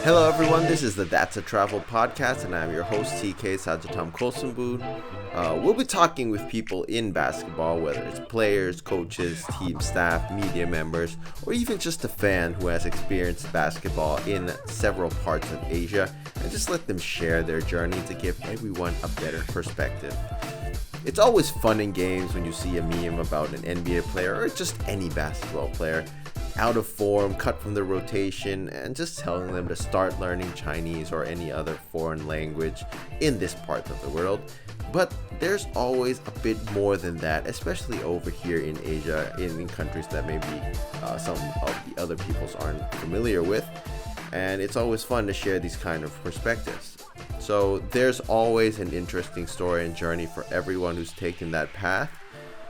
Hello, everyone. This is the That's a Travel podcast, and I'm your host, TK Sajjatam Kulsomboon. We'll be talking with people in basketball, whether it's players, coaches, team staff, media members, or even just a fan who has experienced basketball in several parts of Asia, and just let them share their journey to give everyone a better perspective. It's always fun in games when you see a meme about an NBA player or just any basketball player out of form, cut from the rotation, and just telling them to start learning Chinese or any other foreign language in this part of the world. But there's always a bit more than that, especially over here in Asia, in countries that maybe some of the other peoples aren't familiar with. And it's always fun to share these kind of perspectives. So there's always an interesting story and journey for everyone who's taken that path.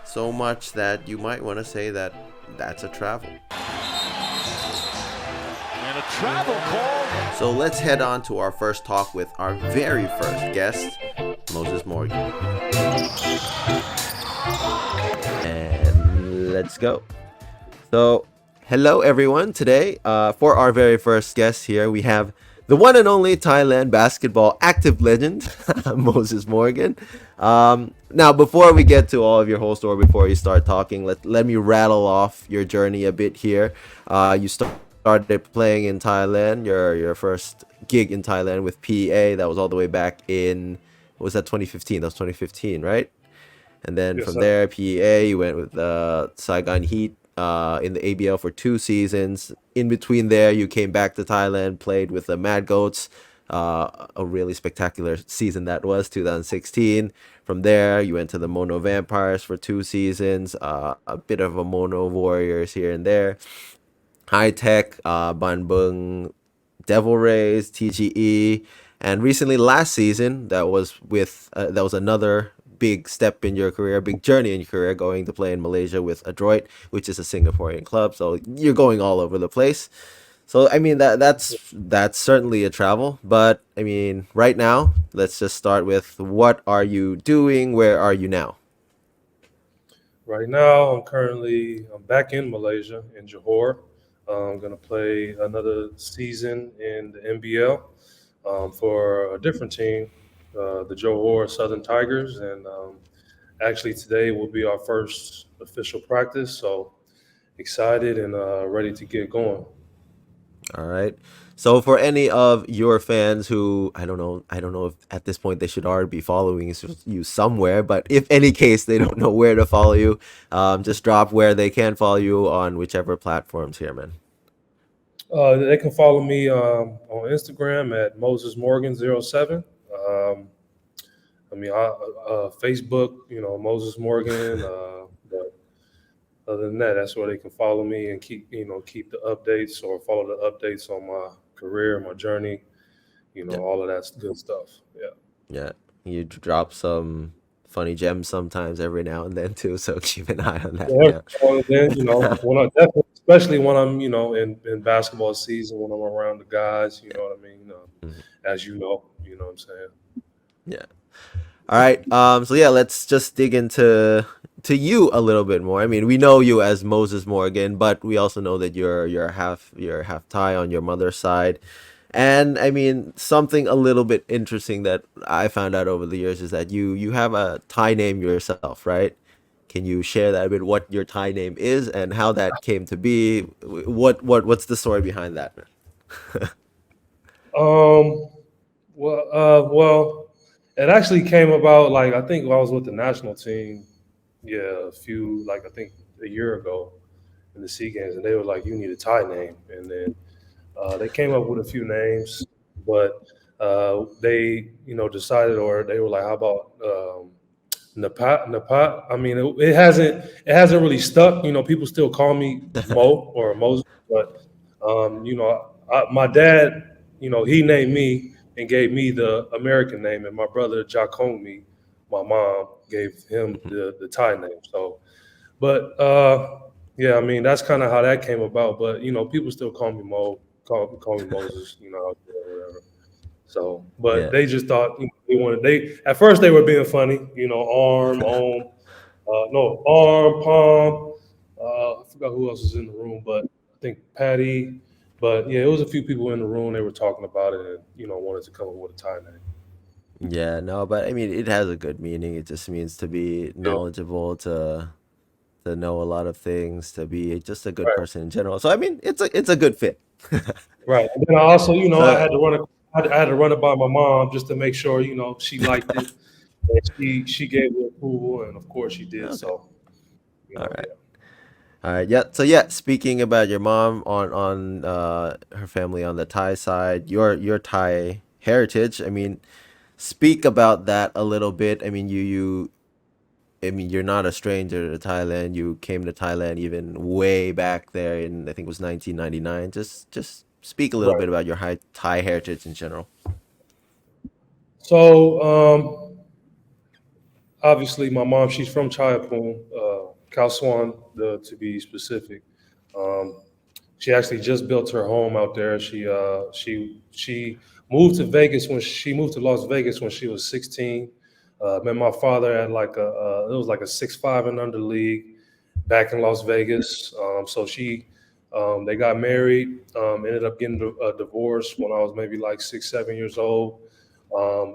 So much that you might want to say that that's a travel. And a travel call. So let's head on to our first talk with our very first guest, Moses Morgan. And let's go. So, hello everyone. Today, for our very first guest here, we have the one and only Thailand basketball active legend, Moses Morgan. Now, before we get to all of your whole story, before you start talking, let me rattle off your journey a bit here. You started playing in Thailand, your first gig in Thailand with PA. That was all the way back in, what was that, 2015? That was 2015, right? And then Yes, from sir. there, PA, you went with Saigon Heat in the ABL for 2 seasons. In between there, you came back to Thailand, played with the Mad Goats. A really spectacular season that was, 2016. From there, you went to the Mono Vampires for 2 seasons. A bit of a Mono Warriors here and there. High Tech, Ban Bung, Devil Rays, TGE, and recently last season that was another big step in your career, big journey in your career, going to play in Malaysia with Adroit, which is a Singaporean club. So you're going all over the place. So I mean that's certainly a travel, but I mean right now let's just start with what are you doing? Where are you now? Right now, I'm back in Malaysia, in Johor. I'm going to play another season in the NBL for a different team, the Johor Southern Tigers. And actually, today will be our first official practice. So excited and ready to get going. All right. So for any of your fans who I don't know if at this point they should already be following you somewhere, but if any case they don't know where to follow you, just drop where they can follow you on whichever platforms here, man. They can follow me on Instagram at Moses Morgan 07. Facebook, Moses Morgan. But other than that, that's where they can follow me and keep the updates or follow the updates on my career, my journey, Yeah. all of that good stuff. Yeah. Yeah. You drop some funny gems sometimes every now and then too, so keep an eye on that. Yeah. Yeah. And then, when I definitely, especially when I'm, in basketball season, when I'm around the guys, you know what I mean? Mhm. As you know what I'm saying? Yeah. All right. So yeah, let's just dig into you a little bit more. I mean, we know you as Moses Morgan, but we also know that you're half Thai on your mother's side. And I mean, something a little bit interesting that I found out over the years is that you have a Thai name yourself, right? Can you share that a bit? What your Thai name is and how that came to be? What's the story behind that? Um, well, it actually came about like I think when I was with the national team, yeah, I think a year ago in the Sea Games, and they were like, "You need a Thai name," and then they came up with a few names, but they, decided, or they were like, "How about Napat?" Napat. I mean, it hasn't really stuck. People still call me Mo or Moses, but my dad, he named me and gave me the American name, and my brother Jacomi, my mom, gave him the Thai name. So, but yeah, I mean, that's kind of how that came about. But people still call me Mo, call me Moses, out there or whatever. So, but Yeah. they just thought they at first they were being funny, no, arm, palm. I forgot who else was in the room, but I think Patty, But yeah, it was a few people in the room. They were talking about it, and wanted to come up with a Thai name. Yeah, no, but I mean, it has a good meaning. It just means to be Yeah, knowledgeable, to know a lot of things, to be just a good right, person in general. So I mean, it's a good fit. right. And then I also, I So had to run it. I had to run it by my mom just to make sure, she liked it, and she gave the approval, and of course she did. okay, So, all right. yeah. All right, yeah. So yeah, speaking about your mom on her family on the Thai side, your Thai heritage. I mean, speak about that a little bit. I mean, I mean, you're not a stranger to Thailand. You came to Thailand even way back there in I think it was 1999. Just speak a little Right. bit about your Thai heritage in general. So, obviously, my mom, she's from Chayapum, Khao Swan, to be specific. Um, she actually just built her home out there. She moved to Vegas when she moved to Las Vegas when she was 16. Met my father at like it was like a 6'5" and under league back in Las Vegas. So they got married. Ended up getting a divorce when I was maybe like 6, 7 years old.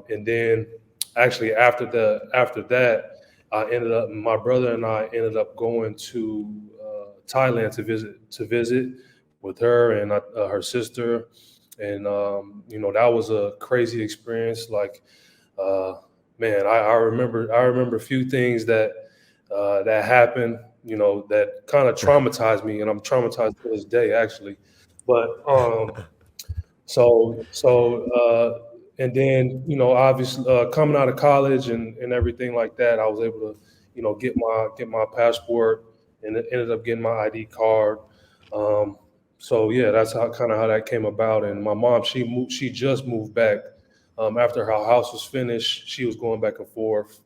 And then actually after that, my brother and I ended up going to Thailand to visit with her and her sister, and that was a crazy experience. Like, uh, man, I remember a few things that happened, that kind of traumatized me, and I'm traumatized to this day, actually. But and then, obviously, coming out of college and everything like that, I was able to, get my passport, and it ended up getting my ID card. Um, so yeah, that's how that came about. And my mom, she just moved back after her house was finished. She was going back and forth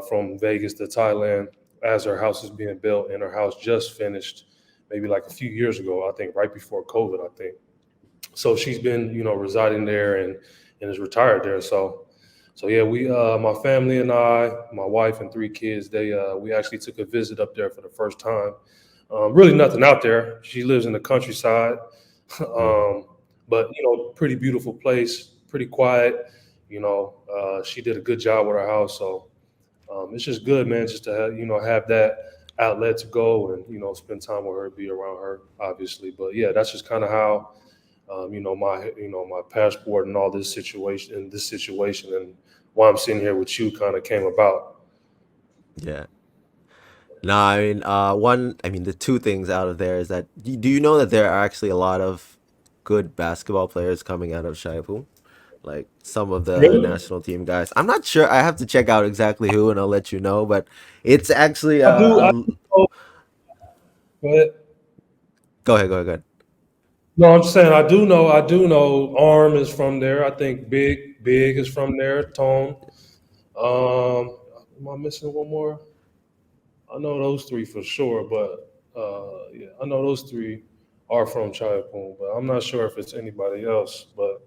from Vegas to Thailand as her house is being built, and her house just finished maybe like a few years ago. I think right before COVID. I think so. She's been, residing there and is retired there. So yeah, my family and I, my wife and 3 kids, we actually took a visit up there for the first time. Really nothing out there. She lives in the countryside, Mhm. but pretty beautiful place, pretty quiet. She did a good job with her house, so it's just good, man, just to have that outlet to go and spend time with her, be around her, obviously. But yeah, that's just kind of how my passport and all this situation and why I'm sitting here with you kind of came about. Yeah. No, I mean, I mean, the two things out of there is that do you know that there are actually a lot of good basketball players coming out of Shaipu? Like some of the Really? national team guys. I'm not sure. I have to check out exactly who, and I'll let you know. But it's actually I do. Know, but go ahead, go ahead, go ahead. no, I'm just saying I do know. I do know. Arm is from there. I think Big is from there. Tone. Am I missing one more? I know those three for sure, but yeah, I know those three are from Chayapon, but I'm not sure if it's anybody else. But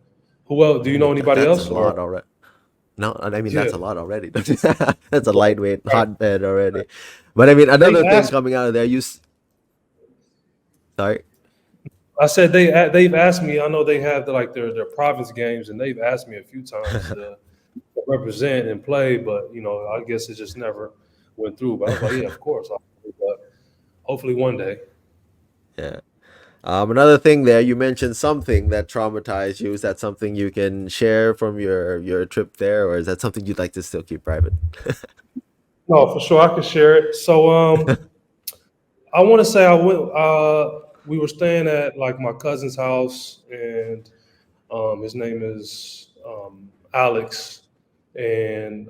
who else? Do I you know mean, anybody that's a else? lot Or already. No, I mean yeah, that's a lot already. That's a right, lightweight right. hotbed already. But I mean, They've another thing asked. coming out of there. Sorry. I said they've asked me. I know they have like their province games, and they've asked me a few times to represent and play, but I guess it just never went through. But I was like, yeah, of course. But hopefully one day. Yeah. Another thing there, you mentioned something that traumatized you. Is that something you can share from your trip there, or is that something you'd like to still keep private? No, for sure I can share it. So I want to say I went. We were staying at like my cousin's house, and his name is Alex, and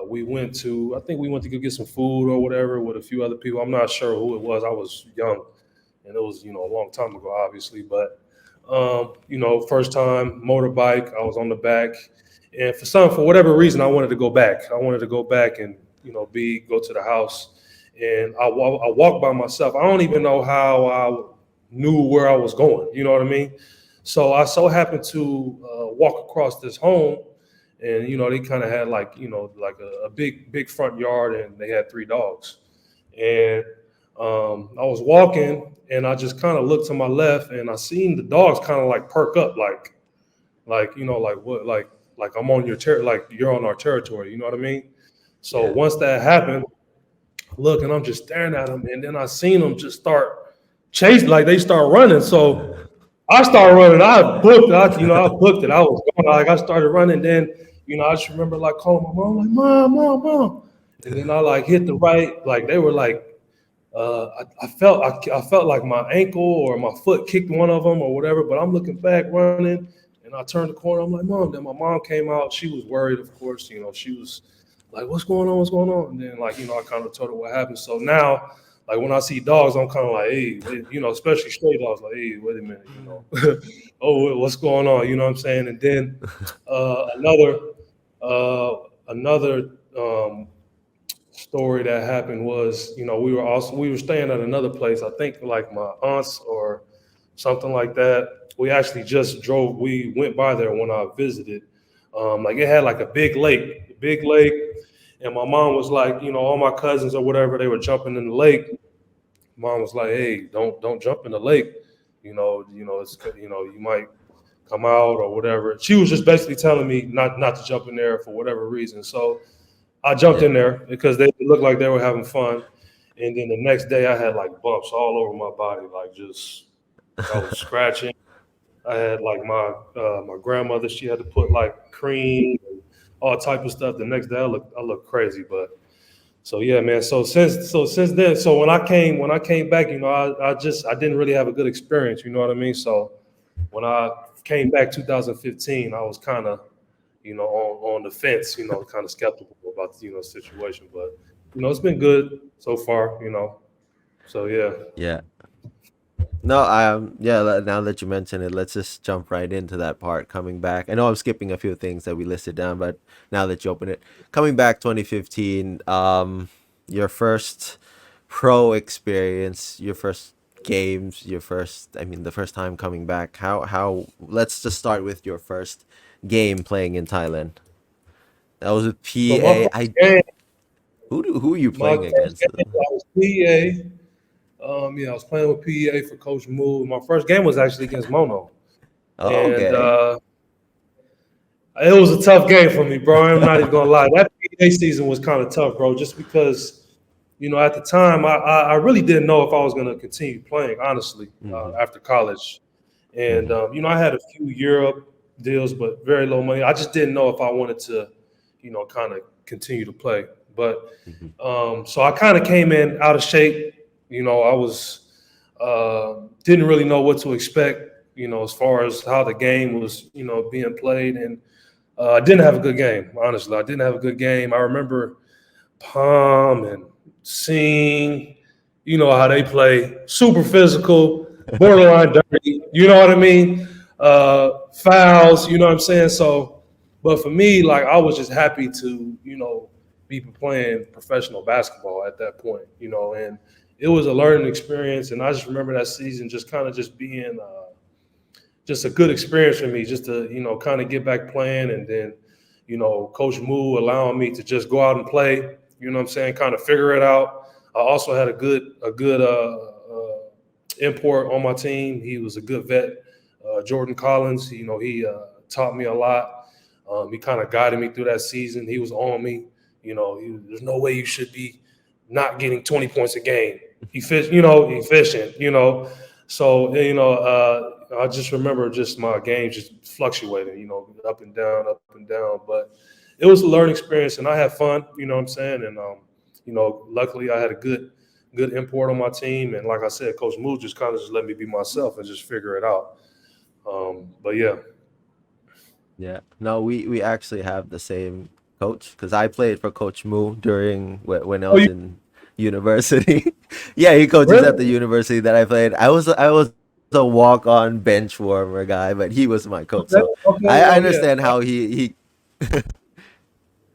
we went to. I think we went to go get some food or whatever with a few other people. I'm not sure who it was. I was young, and it was a long time ago, obviously. But first time motorbike. I was on the back, and for whatever reason, I wanted to go back. I wanted to go back and go to the house, and I walked by myself. I don't even know how I knew where I was going. You know what I mean? So I so happened to walk across this home, and they kind of had like like a big front yard, and they had 3 dogs, and I was walking and I just kind of looked to my left and I seen the dogs kind of like perk up, like like what, like I'm on like you're on our territory. You know what I mean? So Yeah. once that happened, look, and I'm just staring at them, and then I seen them just start chasing, like they start running. So I started running. I booked it. I was going, like I started running. Then, I just remember like calling my mom, like mom, and then I like hit the right, like they were like, I felt like my ankle or my foot kicked one of them or whatever. But I'm looking back running, and I turned the corner. I'm like, mom. Then my mom came out. She was worried, of course. She was like, what's going on? What's going on? And then like I kind of told her what happened. So now, like when I see dogs, I'm kind of like, hey, especially stray dogs, like, hey, wait a minute, oh, what's going on? You know what I'm saying? And then another another story that happened was, we were staying at another place. I think like my aunt's or something like that. We actually just drove. We went by there when I visited. Like it had like a big lake, and my mom was like, all my cousins or whatever, they were jumping in the lake. Mom was like, "Hey, don't jump in the lake. It's you might come out or whatever." She was just basically telling me not to jump in there for whatever reason. So I jumped Yeah. in there because they looked like they were having fun. And then the next day, I had like bumps all over my body, like just I was scratching. I had like my grandmother. She had to put like cream and all type of stuff. The next day, I looked crazy, but so yeah, man. So since then, so when I came back, I didn't really have a good experience. You know what I mean? So when I came back 2015, I was kind of on the fence. Kind of skeptical about the situation, but it's been good so far. So yeah. Yeah. No, yeah, now that you mention it, let's just jump right into that part coming back. I know I'm skipping a few things that we listed down, but now that you open it, coming back 2015, your first pro experience, your first games, the first time coming back. Let's just start with your first game playing in Thailand. That was with So my PA. first game, Who are you my playing first against? game, I was PA. I was playing with PA for Coach Moo. My first game was actually against Mono, Oh, and okay. it was a tough game for me, bro. I'm not even gonna lie. That PA season was kind of tough, bro. Just because, at the time, I really didn't know if I was gonna continue playing, honestly, Hmm. after college. And Hmm. I had a few Europe deals, but very low money. I just didn't know if I wanted to, kind of continue to play. But Hmm. so I kind of came in out of shape. I was didn't really know what to expect. As far as how the game was, being played, and I didn't have a good game. Honestly, I didn't have a good game. I remember Palm and Sing. You know how they play, super physical, borderline dirty. You know what I mean? Fouls. You know what I'm saying? So, but for me, like I was just happy to be playing professional basketball at that point. And it was a learning experience. And I just remember that season just kind of just being. Just a good experience for me, just to kind of get back playing, and then Coach Moo allowing me to just go out and play. You know what I'm saying? Kind of figure it out. I also had a good import on my team. He was a good vet, Jordan Collins. He taught me a lot. He kind of guided me through that season. He was on me. There's no way you should be not getting 20 points a game. Efficient. So I just remember just my game just fluctuating, up and down, up and down. But it was a learning experience, and I had fun. You know what I'm saying? And luckily I had a good import on my team, and like I said, Coach Moose just kind of just let me be myself and just figure it out. But yeah. Yeah. No, we actually have the same coach because I played for Coach Moo during when I Oh, was you in university. Yeah, he coaches at the really? university that I played. I was a walk-on bench warmer guy, but he was my coach. Okay. So Okay. I Oh yeah. understand how he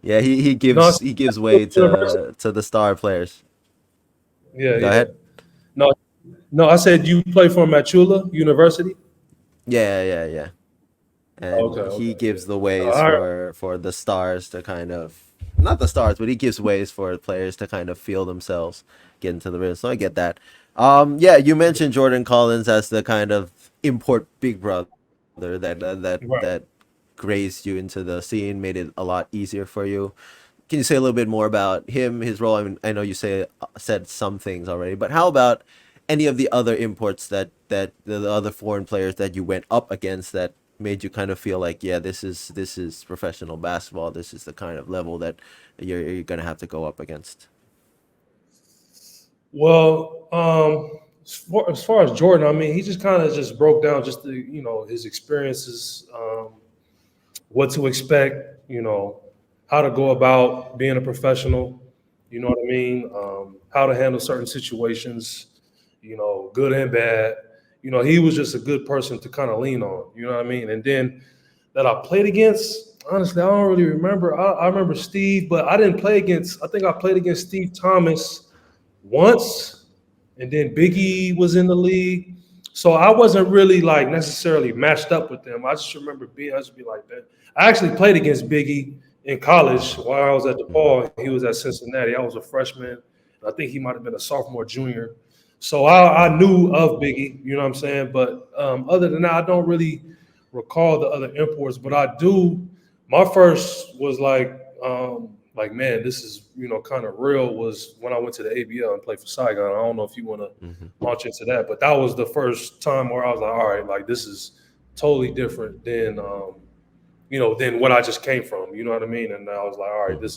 yeah, he No, gives he gives way university. to the star players. Yeah, Go yeah. ahead. No, no. I said you play for Machula University. Yeah, yeah, yeah. Okay. And he Okay. Yeah. gives the No, ways for the stars to kind of not the stars, but he gives ways for players to kind of feel themselves get into the rim. So I get that. Yeah, you mentioned Jordan Collins as the kind of import big brother that Right. grazed you into the scene, made it a lot easier for you. Can you say a little bit more about him, his role? I mean, I know you said some things already, but how about any of the other imports that the other foreign players that you went up against that made you kind of feel like, yeah, this is professional basketball. This is the kind of level that you're gonna have to go up against. Well, as far as Jordan, I mean, he just kind of just broke down just his experiences, what to expect, how to go about being a professional, you know what I mean, how to handle certain situations, good and bad. He was just a good person to kind of lean on, you know what I mean? And then that I played against, honestly, I don't really remember. I remember Steve, but I didn't play against, I think I played against Steve Thomas once, and then Biggie was in the league. So I wasn't really like necessarily matched up with them. I just be like that. I actually played against Biggie in college while I was at DePaul. He was at Cincinnati. I was a freshman. I think he might have been a sophomore, junior. So I knew of Biggie, you know what I'm saying? But other than that, I don't really recall the other imports, but I do. My first was like man, this is kind of real. Was when I went to the ABL and played for Saigon. I don't know if you want to Hmm. launch into that, but that was the first time where I was like, all right, like this is totally different than what I just came from. You know what I mean? And I was like, all right, Hmm. this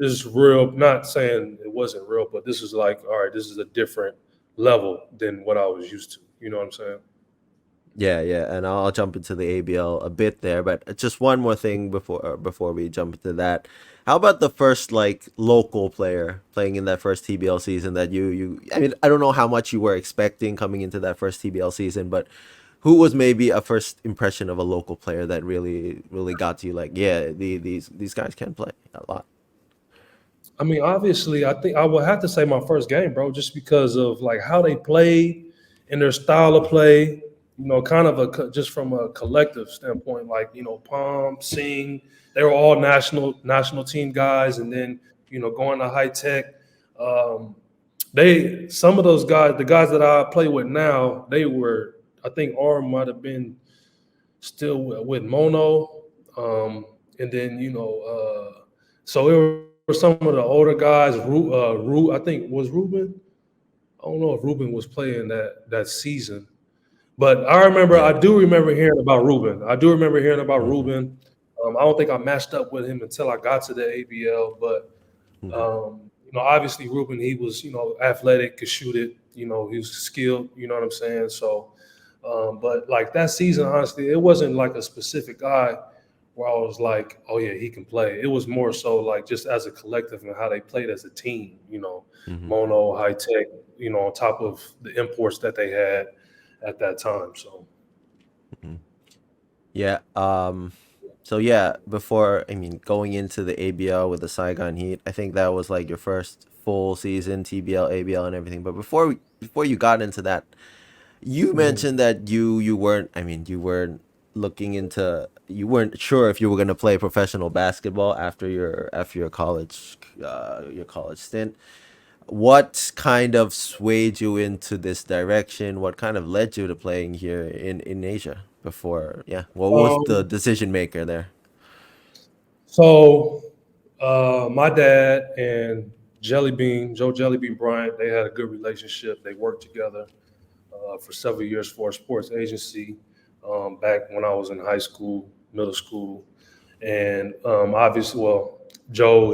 is real. Not saying it wasn't real, but this is like, all right, this is a different level than what I was used to. You know what I'm saying? Yeah, yeah, and I'll jump into the ABL a bit there, but just one more thing before we jump into that. How about the first like local player playing in that first TBL season that you I mean, I don't know how much you were expecting coming into that first TBL season, but who was maybe a first impression of a local player that really got you like, yeah, these guys can play a lot. I mean, obviously, I think I would have to say my first game, bro, just because of like how they played and their style of play. Kind of just from a collective standpoint, like Palm, Singh, they were all national team guys, and then going to high tech. Um, some of those guys, the guys that I play with now, they were. I think Arm might have been still with Mono, and then so it were some of the older guys. I think was Ruben. I don't know if Ruben was playing that season, but Yeah. I do remember hearing about Ruben. I do remember hearing about Hmm. Ruben. I don't think I matched up with him until I got to the ABL, but Hmm. obviously Ruben, he was athletic, could shoot it. He was skilled. You know what I'm saying? So, but like that season, honestly, it wasn't like a specific guy where I was like, oh yeah, he can play. It was more so like just as a collective and how they played as a team. Hmm. Mono, high tech. On top of the imports that they had at that time. So. Hmm. Yeah. So yeah, before I mean going into the ABL with the Saigon Heat, I think that was like your first full season TBL, ABL, and everything. But before you got into that, you Mhm. mentioned that you weren't. I mean, you weren't sure if you were gonna play professional basketball after your college stint. What kind of swayed you into this direction? What kind of led you to playing here in Asia before? Yeah, what was the Um, decision maker there? so my dad and Joe Jellybean Bryant, they had a good relationship. They worked together for several years for a sports agency back when I was in high school, middle school, and obviously, well, Joe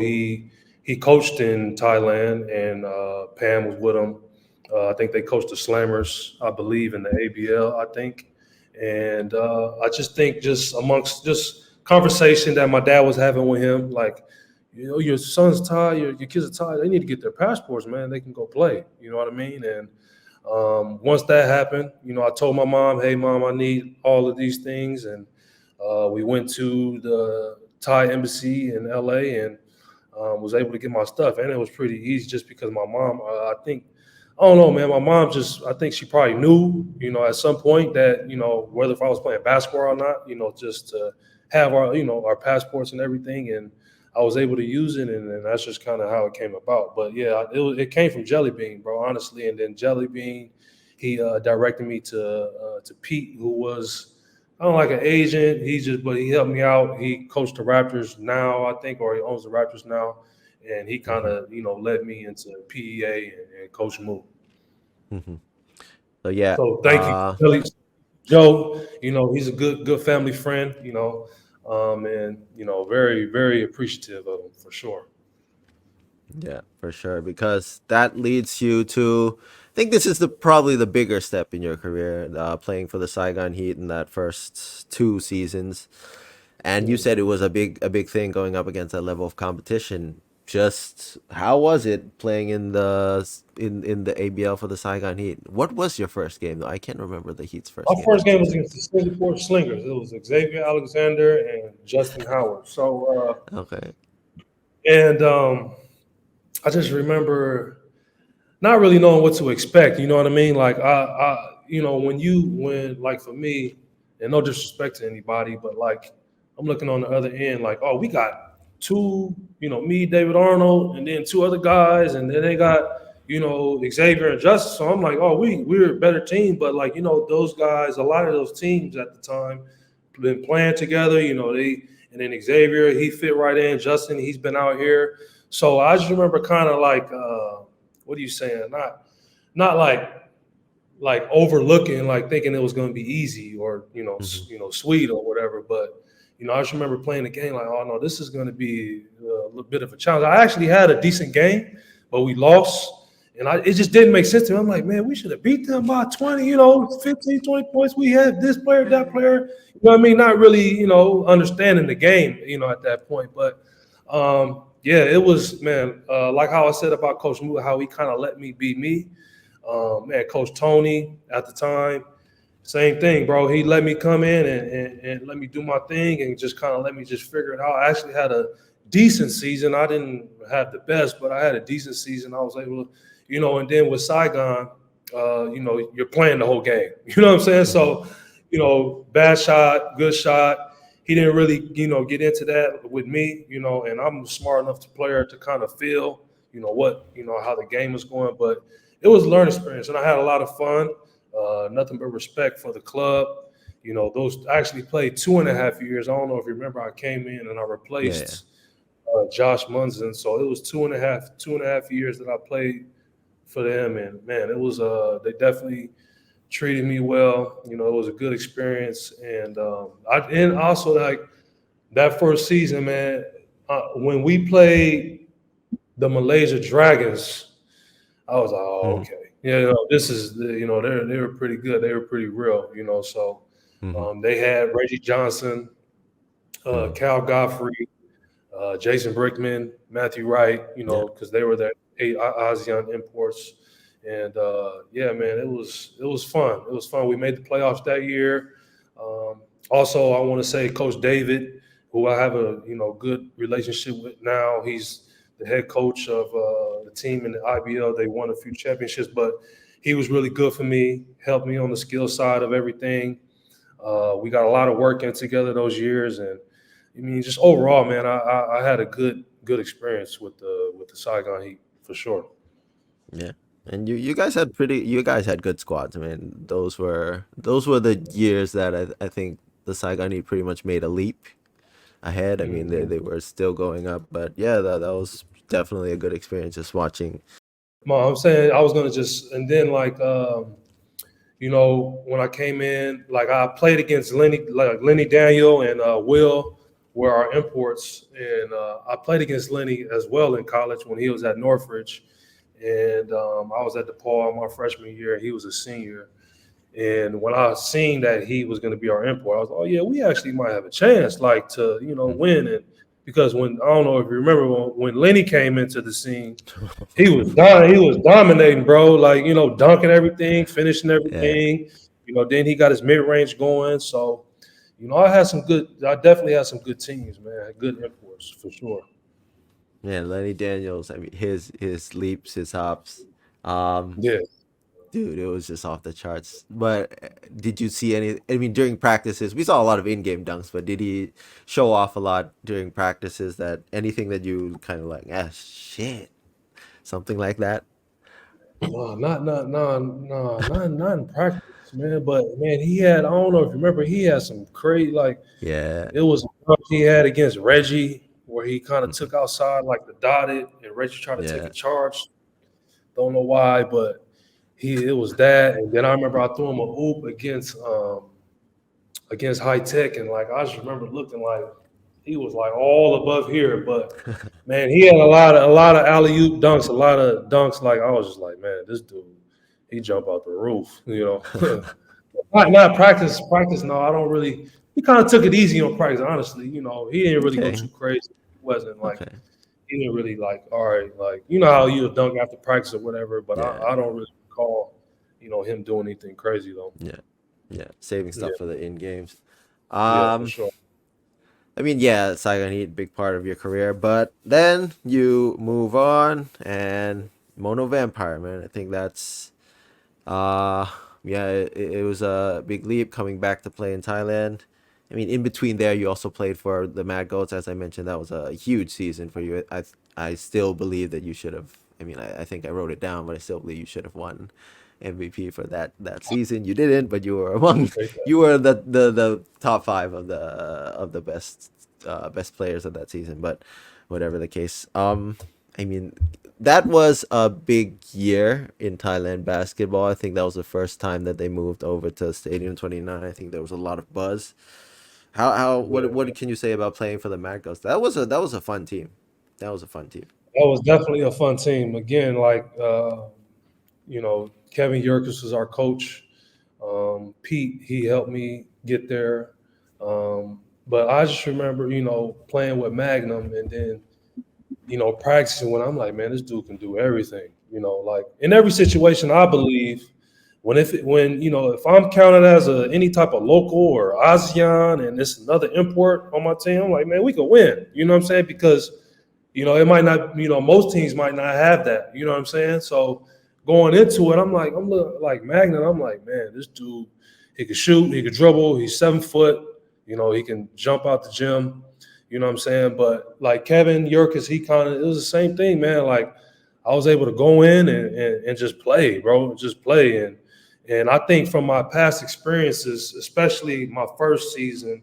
he coached in Thailand, and Pam was with him. I think they coached the Slammers, I believe, in the ABL. I think, and I just think just amongst just conversation that my dad was having with him, like, your son's Thai, your kids are Thai. They need to get their passports, man. They can go play. You know what I mean? And once that happened, I told my mom, "Hey, mom, I need all of these things," and we went to the Thai embassy in LA and was able to get my stuff. And it was pretty easy just because my mom, I don't know, man. My mom I think she probably knew, at some point that, whether if I was playing basketball or not, just to have our passports and everything. And I was able to use it, and that's just kind of how it came about. But yeah, it came from Jelly Bean, bro, honestly. And then Jelly Bean, he directed me to Pete, who was I don't like an agent. But he helped me out. He coached the Raptors now, I think, or he owns the Raptors now, and he kind Hmm. of led me into PEA and Coach Moo. Hmm. So yeah, So thank you, Jelly Joe. He's a good family friend. And very very appreciative of him for sure. yeah, for sure, because that leads you to. I think this is the probably the bigger step in your career, playing for the Saigon Heat in that first 2 seasons. And you Mm. said it was a big thing going up against that level of competition. Just how was it playing in the ABL for the Saigon Heat? What was your first game though? I can't remember the Heat's My first game first that game was season. against the Singapore Slingers. It was Xavier Alexander and Justin Howard. Okay. And I just remember not really knowing what to expect. You know what I mean? Like when like for me, and no disrespect to anybody, but like I'm looking on the other end, like we got two, me, David Arnold, and then two other guys, and then they got Xavier and Justice. So I'm like, we're a better team, but like those guys, a lot of those teams at the time been playing together. And then Xavier, he fit right in. Justin, he's been out here. So I just remember kind of like what are you saying? Not like overlooking, like thinking it was going to be easy or Hmm. sweet or whatever. But I just remember playing the game like, oh no, this is going to be a little bit of a challenge. I actually had a decent game, but we lost. And it just didn't make sense to me. I'm like, man, we should have beat them by 20, 15, 20 points. We had this player, that player. You know what I mean? Not really, understanding the game, at that point. But yeah, it was, man, like how I said about Coach Moo, how he kind of let me be me. Man, Coach Tony at the time, same thing, bro. He let me come in and let me do my thing and just kind of let me just figure it out. I actually had a decent season. I didn't have the best, but I had a decent season. I was able to, and then with Saigon, you're playing the whole game. You know what I'm saying? Hmm. So, bad shot, good shot. He didn't really, get into that with me, and I'm smart enough to player to kind of feel, how the game was going. But it was a learning experience, and I had a lot of fun. Nothing but respect for the club. Those I actually played 2.5 years. I don't know if you remember. I came in and I Yeah, yeah. replaced Josh Munson, so it was 2.5 years that I played for them, and man, it was they definitely treated me well. It was a good experience, and also like that first season, man, when we played the Malaysia Dragons, I was like, oh, Hmm. okay. This is they were pretty good. They were pretty real. So Hmm. they had Reggie Johnson, Hmm. Cal Godfrey, Jason Brickman, Matthew Wright. Yeah. Because they were the ASEAN imports. And yeah, man, it was fun. It was fun. We made the playoffs that year. Um, Also, I want to say Coach David, who I have a good relationship with now. He's the head coach of the team in the IBL. They won a few championships, but he was really good for me. Helped me on the skill side of everything. We got a lot of work in together those years, and I mean, just overall, man, I had a good experience with the Saigon Heat for sure. Yeah. And you guys had good squads. I mean, those were the years that I think the Saigon Heat pretty much made a leap ahead. I mean, they Mhm. were still going up, but yeah, that was definitely a good experience just watching. I'm saying I was gonna just and then like when I came in, like I played against Lenny Daniel and Will were our imports, and I played against Lenny as well in college when he was at Northridge, and I was at DePaul my freshman year. He was a senior, and when I seen that he was going to be our import, I was like, oh yeah, we actually might have a chance, like to win. And because when I don't know if you remember when Lenny came into the scene, he was dominating, bro. Like dunking everything, finishing Yeah. everything. Then he got his mid range going. So I definitely had some good teams, man. Good imports for sure. Yeah, Lenny Daniels. I mean, his leaps, his hops. Um, Yeah. dude, it was just off the charts. But did you see any? I mean, during practices, we saw a lot of in-game dunks, but did he show off a lot during practices? That anything that you kind of like, shit, something like that? No, not in practice, man. But man, he had, I don't know if you remember, he had some crazy, like, Yeah, it was a dunk he had against Reggie where he kind of mhm, took outside like the dotted, and Reggie tried to take yeah, a charge. Don't know why, but it was that. And then I remember I threw him a hoop against High Tech, and like I just remember looking like he was like all above here. But man, he had a lot of alley oop dunks, a lot of dunks. Like I was just like, man, this dude, he jump out the roof, Not practice. Practice, no, I don't really. He kind of took it easy on practice, honestly. He didn't really go okay, too crazy. He wasn't like okay, he didn't really like. All right, like how you dunk after practice or whatever. But yeah, I don't really recall, him doing anything crazy though. yeah, yeah. Saving Yeah, stuff for the in games. yeah, for Um, sure. I mean, yeah, Saigon Heat, big part of your career, but then you move on and Mono Vampire, man. I think that's Uh, yeah, it was a big leap coming back to play in Thailand. I mean, in between there, you also played for the Mad Goats, as I mentioned. That was a huge season for you. I still believe that you should have. I mean, I think I wrote it down, but I still believe you should have won MVP for that season. You didn't, but you were among. Appreciate that. You were the top five of the best players of that season. But whatever the case, I mean, that was a big year in Thailand basketball. I think that was the first time that they moved over to Stadium 29. I think there was a lot of buzz. How Yeah. what can you say about playing for the Magos? That was a fun team. That was a fun team. That was definitely a fun team. Again, like Kevin Yerkes was our coach. Pete, he helped me get there. But I just remember, playing with Magnum and then, practicing when I'm like, man, this dude can do everything. Like in every situation, I believe if I'm counted as any type of local or ASEAN and it's another import on my team, I'm like, man, we could win. You know what I'm saying? Because it might not, most teams might not have that. You know what I'm saying? So going into it, I'm looking like Magnet. I'm like, man, this dude, he could shoot, he could dribble, he's 7 foot, he can jump out the gym. You know what I'm saying? But like Kevin Yerkes, it was the same thing, man. Like I was able to go in and just play, bro, just play. And I think from my past experiences, especially my first season,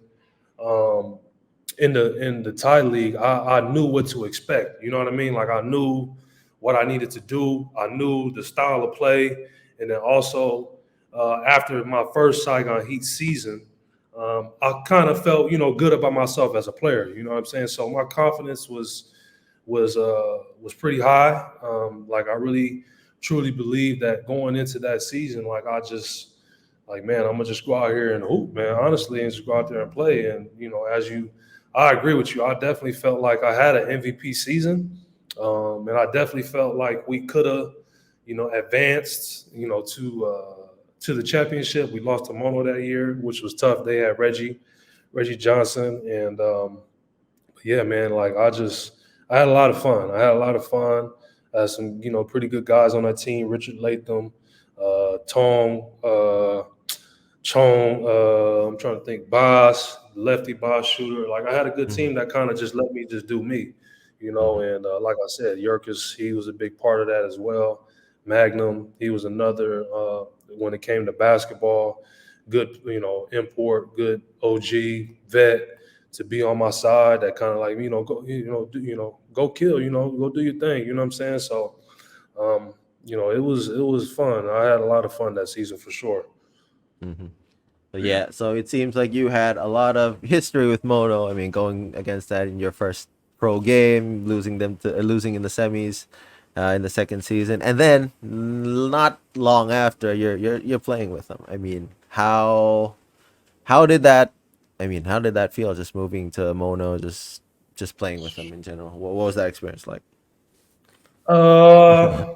um, in the Thai league, I knew what to expect. You know what I mean? Like I knew what I needed to do. I knew the style of play, and then also after my first Saigon Heat season, I kind of felt good about myself as a player. You know what I'm saying? So my confidence was pretty high. Like I really truly believe that going into that season, like I just like, man, I'm gonna just go out here and hoop, man, honestly, and just go out there and play. And I agree with you. I definitely felt like I had an MVP season, and I definitely felt like we could have, advanced, to the championship. We lost to Mono that year, which was tough. They had Reggie Johnson, and yeah, man, like I had a lot of fun. I had a lot of fun. I had some, pretty good guys on that team. Richard Latham, Tong. Chong, I'm trying to think, Boss, lefty Boss shooter. Like I had a good Hmm. team that kind of just let me just do me, Hmm. and like I said, Yerkes, he was a big part of that as well. Magnum, he was another when it came to basketball, good, import, good OG vet to be on my side that kind of like, go, go kill, go do your thing, you know what I'm saying? So um, it was fun. I had a lot of fun that season for sure. Hmm. So yeah, so it seems like you had a lot of history with Mono. I mean, going against that in your first pro game, losing in the semis, in the second season, and then not long after you're playing with them. I mean, how did that? I mean, how did that feel? Just moving to Mono, just playing with them in general. What was that experience like? Uh,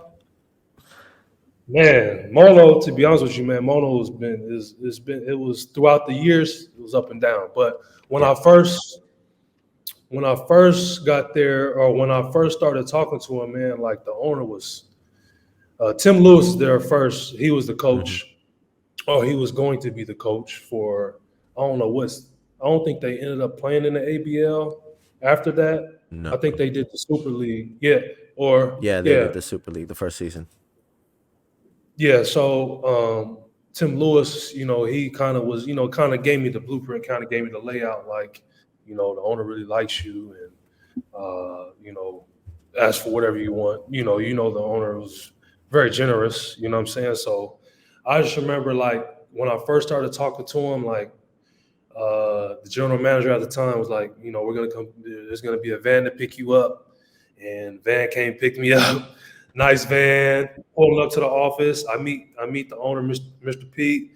Man, Mono. To be honest with you, man, Mono has been is it's been it was throughout the years. It was up and down. But when Yeah. I first when I first got there, or when I first started talking to him, man, like the owner was Tim Lewis is there first. He was the Hmm. coach. Oh, he was going to be the coach for I don't know what's. I don't think they ended up playing in the ABL after that. I No. think they did the Super League. Yeah, or Yeah, they yeah, did the Super League the first season. yeah. So Tim Lewis, he kind of was, kind of gave me the blueprint, kind of gave me the layout. Like, the owner really likes you, and ask for whatever you want. The owner was very generous. You know what I'm saying? So I just remember like when I first started talking to him, like the general manager at the time was like, we're gonna come. There's gonna be a van to pick you up, and van came pick me up. Nice van. Pulling up to the office. I meet the owner, Mr. Pete,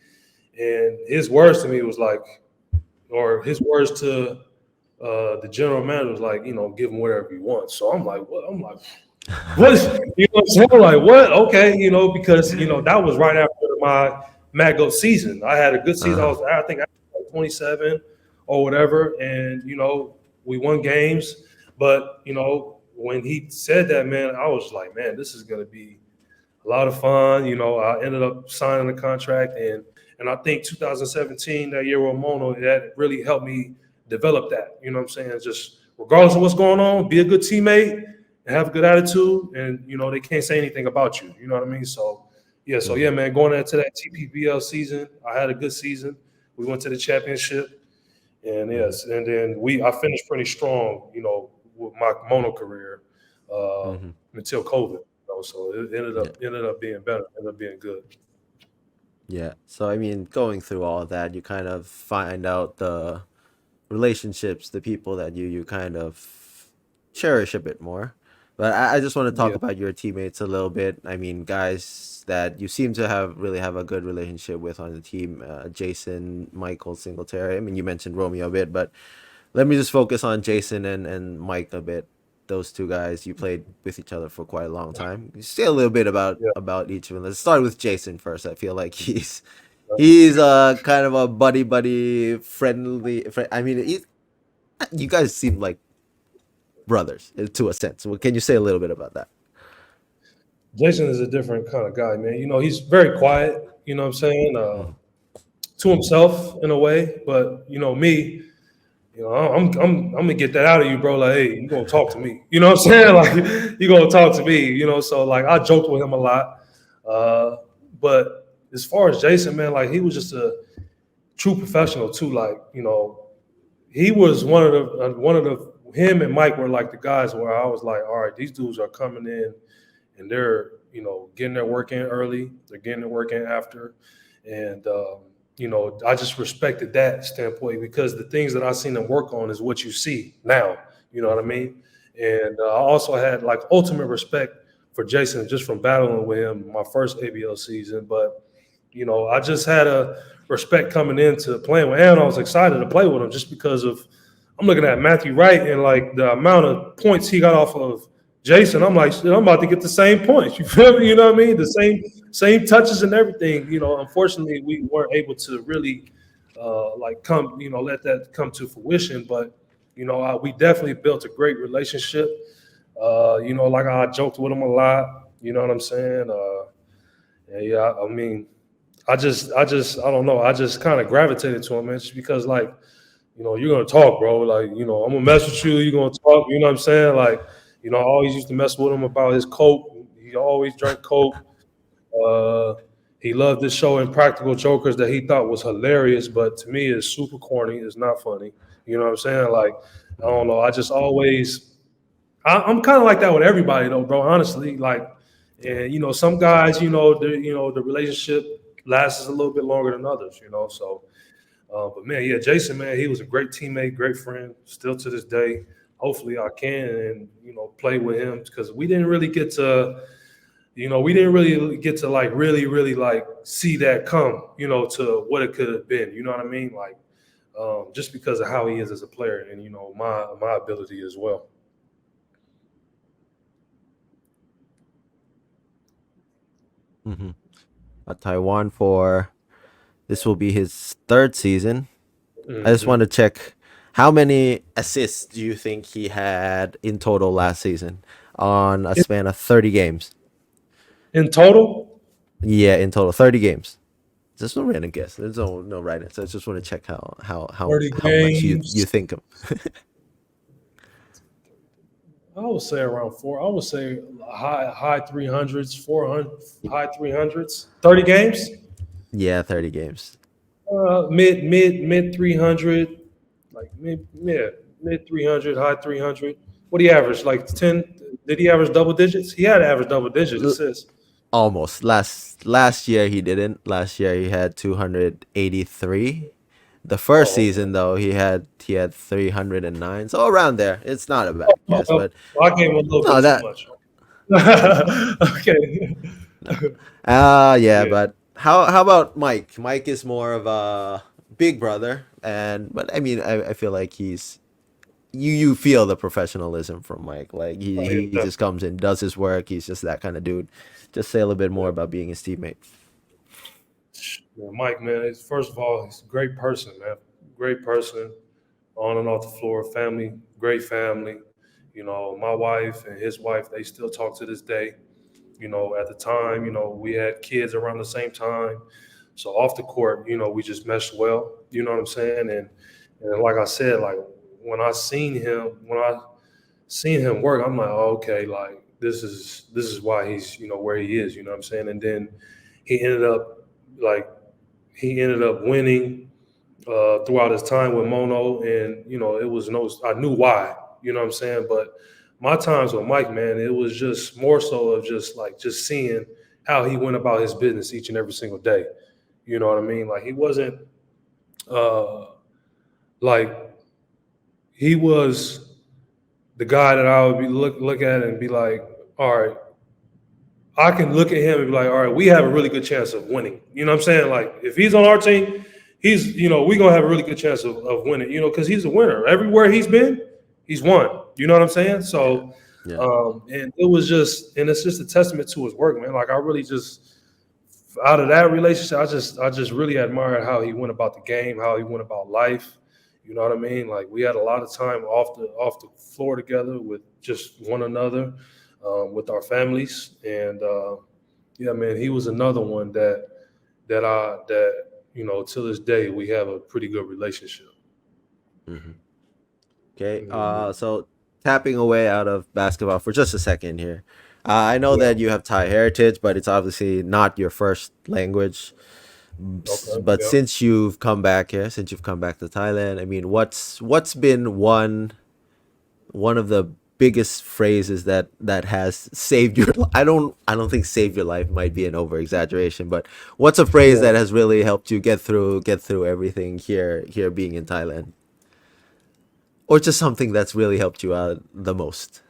and his words to me was like, or his words to the general manager was like, give him whatever he wants. So I'm like, what? I'm like, what is, what I'm saying? I'm like, what? Okay, because that was right after my Mago season. I had a good season. Uh-huh. I think I was like 27 or whatever, and we won games. But when he said that, man, I was like, man, this is gonna be a lot of fun. I ended up signing the contract, and I think 2017, that year with Mono, that really helped me develop that. You know what I'm saying? Just regardless of what's going on, be a good teammate and have a good attitude, and they can't say anything about you. You know what I mean? So yeah, Hmm. man, going into that TPBL season, I had a good season. We went to the championship, and Hmm. yes, and then I finished pretty strong, with my Mono career uh, Hmm. until COVID. So it ended Yeah. up ended up being better, ended up being good. Yeah. So I mean, going through all of that, you kind of find out the relationships, the people that you kind of cherish a bit more. But I just want to talk Yeah, about your teammates a little bit. I mean, guys that you seem to have a good relationship with on the team. Jason, Michael, Singletary. I mean, you mentioned Romeo a bit, but let me just focus on Jason and Mike a bit. Those two guys, you played with each other for quite a long time. You say a little bit yeah. about each of them. Let's start with Jason first. I feel like he's kind of a buddy friendly. I mean, you guys seem like brothers to a sense. Well, can you say a little bit about that? Jason is a different kind of guy, man. He's very quiet. You know what I'm saying? Hmm. To himself in a way, but me, I'm gonna get that out of you, bro. Like, hey, you gonna talk to me? You know what I'm saying? Like, you gonna talk to me? So like, I joked with him a lot. Uh, but as far as Jason, man, like he was just a true professional too. Like, he was one of the him and Mike were like the guys where I was like, all right, these dudes are coming in and they're getting their work in early, they're getting their work in after, and I just respected that standpoint because the things that I seen them work on is what you see now. You know what I mean? And I also had like ultimate respect for Jason just from battling with him my first ABL season, but I just had a respect coming into playing with, and I was excited to play with him just because of I'm looking at Matthew Wright and like the amount of points he got off of Jason. I'm like, shit, I'm about to get the same points. You feel me? You know what I mean? The same touches and everything. Unfortunately, we weren't able to really like come, let that come to fruition. But we definitely built a great relationship. Like I joked with him a lot. You know what I'm saying? And yeah, I mean, I don't know. I just kind of gravitated to him, man, just because like, you're gonna talk, bro. Like, I'm gonna mess with you. You're gonna talk. You know what I'm saying? Like, I always used to mess with him about his coke. He always drank coke. Uh, he loved this show Impractical Jokers that he thought was hilarious, but to me, it's super corny. It's not funny. You know what I'm saying? Like, I don't Hmm. know. I just always I'm kind of like that with everybody though, bro. Honestly, like, Yeah. and some guys, the relationship lasts a little bit longer than others. So, but man, yeah, Jason, man, he was a great teammate, great friend, still to this day. Hopefully, I can and play with him because we didn't really get to like really like see that come, to what it could have been. You know what I mean? Like, just because of how he is as a player and my ability as well. Hmm. Taiwan for this will be his third season. I just want Hmm. to check how many assists do you think he had in total last season on a span of 30 games? In total, Yeah, in total, 30 games. There's no random guess. There's no right answer. I just want to check thirty how much you games. think him. I would say around four. I would say high 300s, 400, high 300s. 30 games. Yeah, 30 games. Mid 300, like mid 300, high 300. What do you average? Like 10? Did he average double digits? He had average double digit L- assists. Almost. Last year he didn't. Last year he had 283. The first Oh, season though he had 309. So around there. It's not a bad guess, well, but I gave him a little no bit too that much. Okay. no. Yeah, Yeah. but how about Mike? Mike is more of a big brother, and but I mean I feel like you feel the professionalism from Mike. Like Oh, yeah, he just comes in, does his work. He's just that kind of dude. Just say a little bit more definitely. about being his teammate. Yeah, Mike, man, first of all, he's a great person, man. Great person on and off the floor. Family, great family. My wife and his wife, they still talk to this day. At the time, we had kids around the same time. So off the court, we just meshed well. You know what I'm saying? And like I said, like when I seen him work, I'm like, oh, okay, like this is why he's where he is. You know what I'm saying? And then he ended up like he ended up winning throughout his time with Mono, and it was no, I knew why. You know what I'm saying? But my times with Mike, man, it was just more so of just seeing how he went about his business each and every single day. You know what I mean? Like he wasn't uh, like he was the guy that I would be look at and be like, all right, I can look at him and be like, all right, we have a really good chance of winning. You know what I'm saying? Like if he's on our team, we're gonna have a really good chance of winning, because he's a winner. Everywhere he's been, he's won. You know what I'm saying? Yeah, So yeah. and it's just a testament to his work, man. Like I really just out of that relationship, I just really admired how he went about the game, how he went about life. You know what I mean? Like we had a lot of time off the floor together with just one another, with our families, and yeah, man, he was another one that till this day we have a pretty good relationship. hmm Okay. Yeah, man. So tapping away out of basketball for just a second here. I know Yeah. that you have Thai heritage, but it's obviously not your first language. Okay. But Yeah. since you've come back to Thailand, I mean, what's been one of the biggest phrases that has saved your I don't think saved your life might be an over exaggeration, but what's a phrase Yeah. that has really helped you get through everything here being in Thailand, or just something that's really helped you out the most?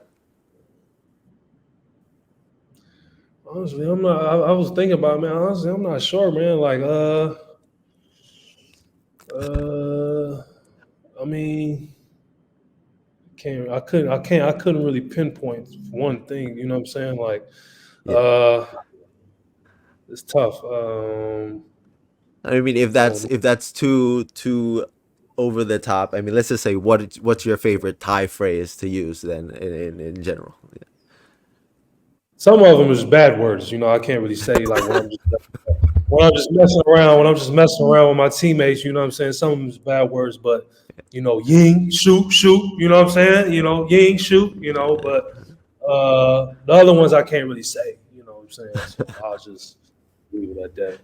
Honestly, I'm not. I was thinking about it, man. Honestly, I'm not sure, man. Like, uh, I mean, I couldn't really pinpoint one thing. You know what I'm saying? Like, Yeah. uh, it's tough. I mean, So if that's too over the top, I mean, let's just say what's your favorite Thai phrase to use then in general? some of them is bad words. I can't really say like when I'm just messing around with my teammates. You know what I'm saying? Some of them is bad words, but ying, shoot, shoot. You know what I'm saying? Ying, shoot. But the other ones I can't really say. You know what I'm saying? So I'll just leave it at that.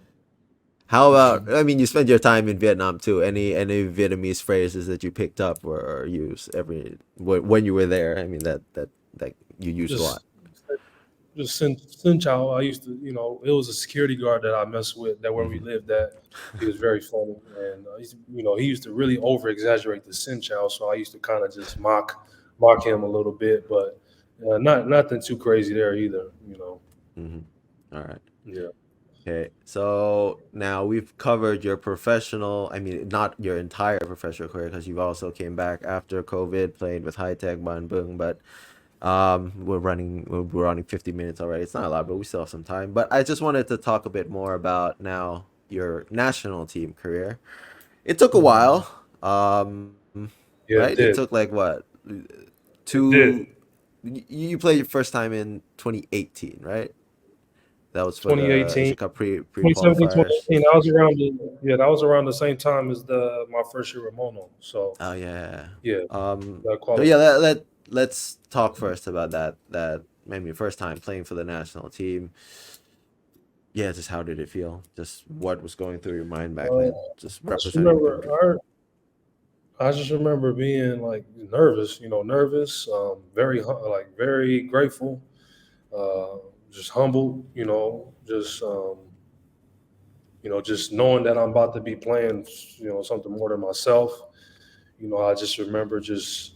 How about, I mean, you spent your time in Vietnam too. Any Vietnamese phrases that you picked up or use when you were there? I mean, that you used a lot. Just Sin Chow. I used to, it was a security guard that I messed with that where we Hmm. lived at. He was very funny, and he used to really over exaggerate the Sin Chow. So I used to kind of just mock him a little bit, but not nothing too crazy there either. Hmm. All right. Yeah, Okay. So now we've covered your professional, I mean, not your entire professional career because you've also came back after COVID, played with High Tech Ban Bung, but we're running 50 minutes already. It's not a lot, but we still have some time. But I just wanted to talk a bit more about now your national team career. It took a Mhm. while, Yeah, it right? It did. took like what, It two? did. You played your first time in 2018, right? That was for the 2018. Asia Cup pre 2017, qualifiers. 2018. That was around the same time as my first year with Mono. So Oh yeah. yeah, that So yeah, qualified. let's talk first about that maybe first time playing for the national team. Yeah, just how did it feel? Just what was going through your mind back Uh, then? Just I just representing the country. remember, I just remember being like nervous, nervous, very grateful, uh, just humbled, just knowing that I'm about to be playing, something more than myself. I just remember just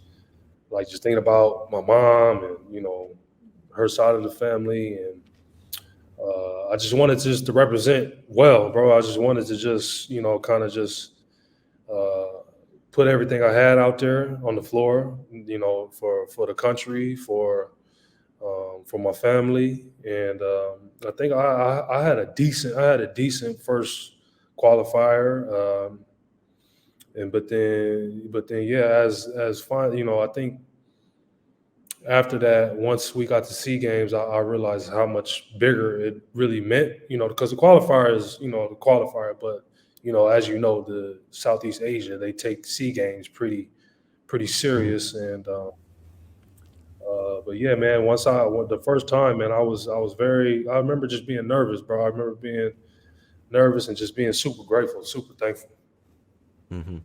thinking about my mom and her side of the family, and I just wanted to represent well, bro. I just wanted to just kind of just uh, put everything I had out there on the floor, for the country, for my family, and I think I had a decent first qualifier, and but then yeah, as fine, I think after that, once we got to Sea Games, I realized how much bigger it really meant, because the qualifier is, the qualifier, but as you know, the Southeast Asia, they take Sea Games pretty Hmm. serious, and but yeah, man, once I went the first time, man, I remember just being nervous, bro. I remember being nervous and just being super grateful, super thankful. Hmm.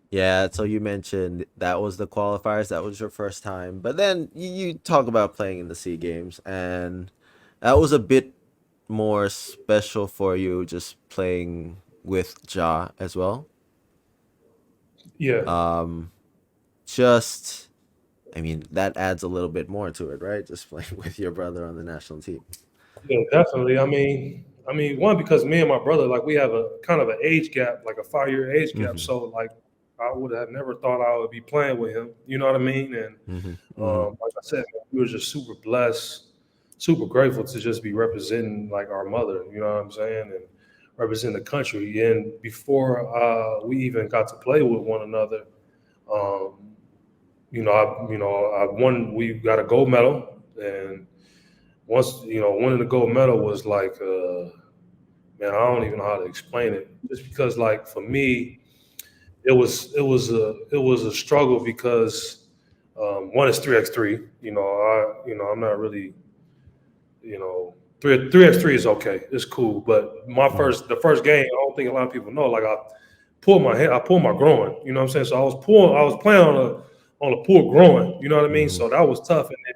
Yeah, so you mentioned that was the qualifiers. That was your first time, but then you talk about playing in the Sea Games, and that was a bit more special for you, just playing with Ja as well. Yeah. Um, just I mean, that adds a little bit more to it, right? Just playing with your brother on the national team. Yeah, definitely. I mean, one, because me and my brother, like, we have a kind of an age gap, like a 5-year age gap. Hmm. So like, I would have never thought I would be playing with him. You know what I mean? And Hmm. Hmm. like I said, man, we were just super blessed, super grateful to just be representing like our mother. You know what I'm saying? And represent the country. And before we even got to play with one another, um, I won. We got a gold medal, and once winning the gold medal was like, man, I don't even know how to explain it. Just because, like, for me, it was a struggle because one is 3x3. I'm not really, you know, 3x3 is okay. It's cool. But Hmm. the first game, I don't think a lot of people know. Like, I pulled my groin. You know what I'm saying? So I was playing on a pulled groin. You know what I mean? Hmm. So that was tough. And then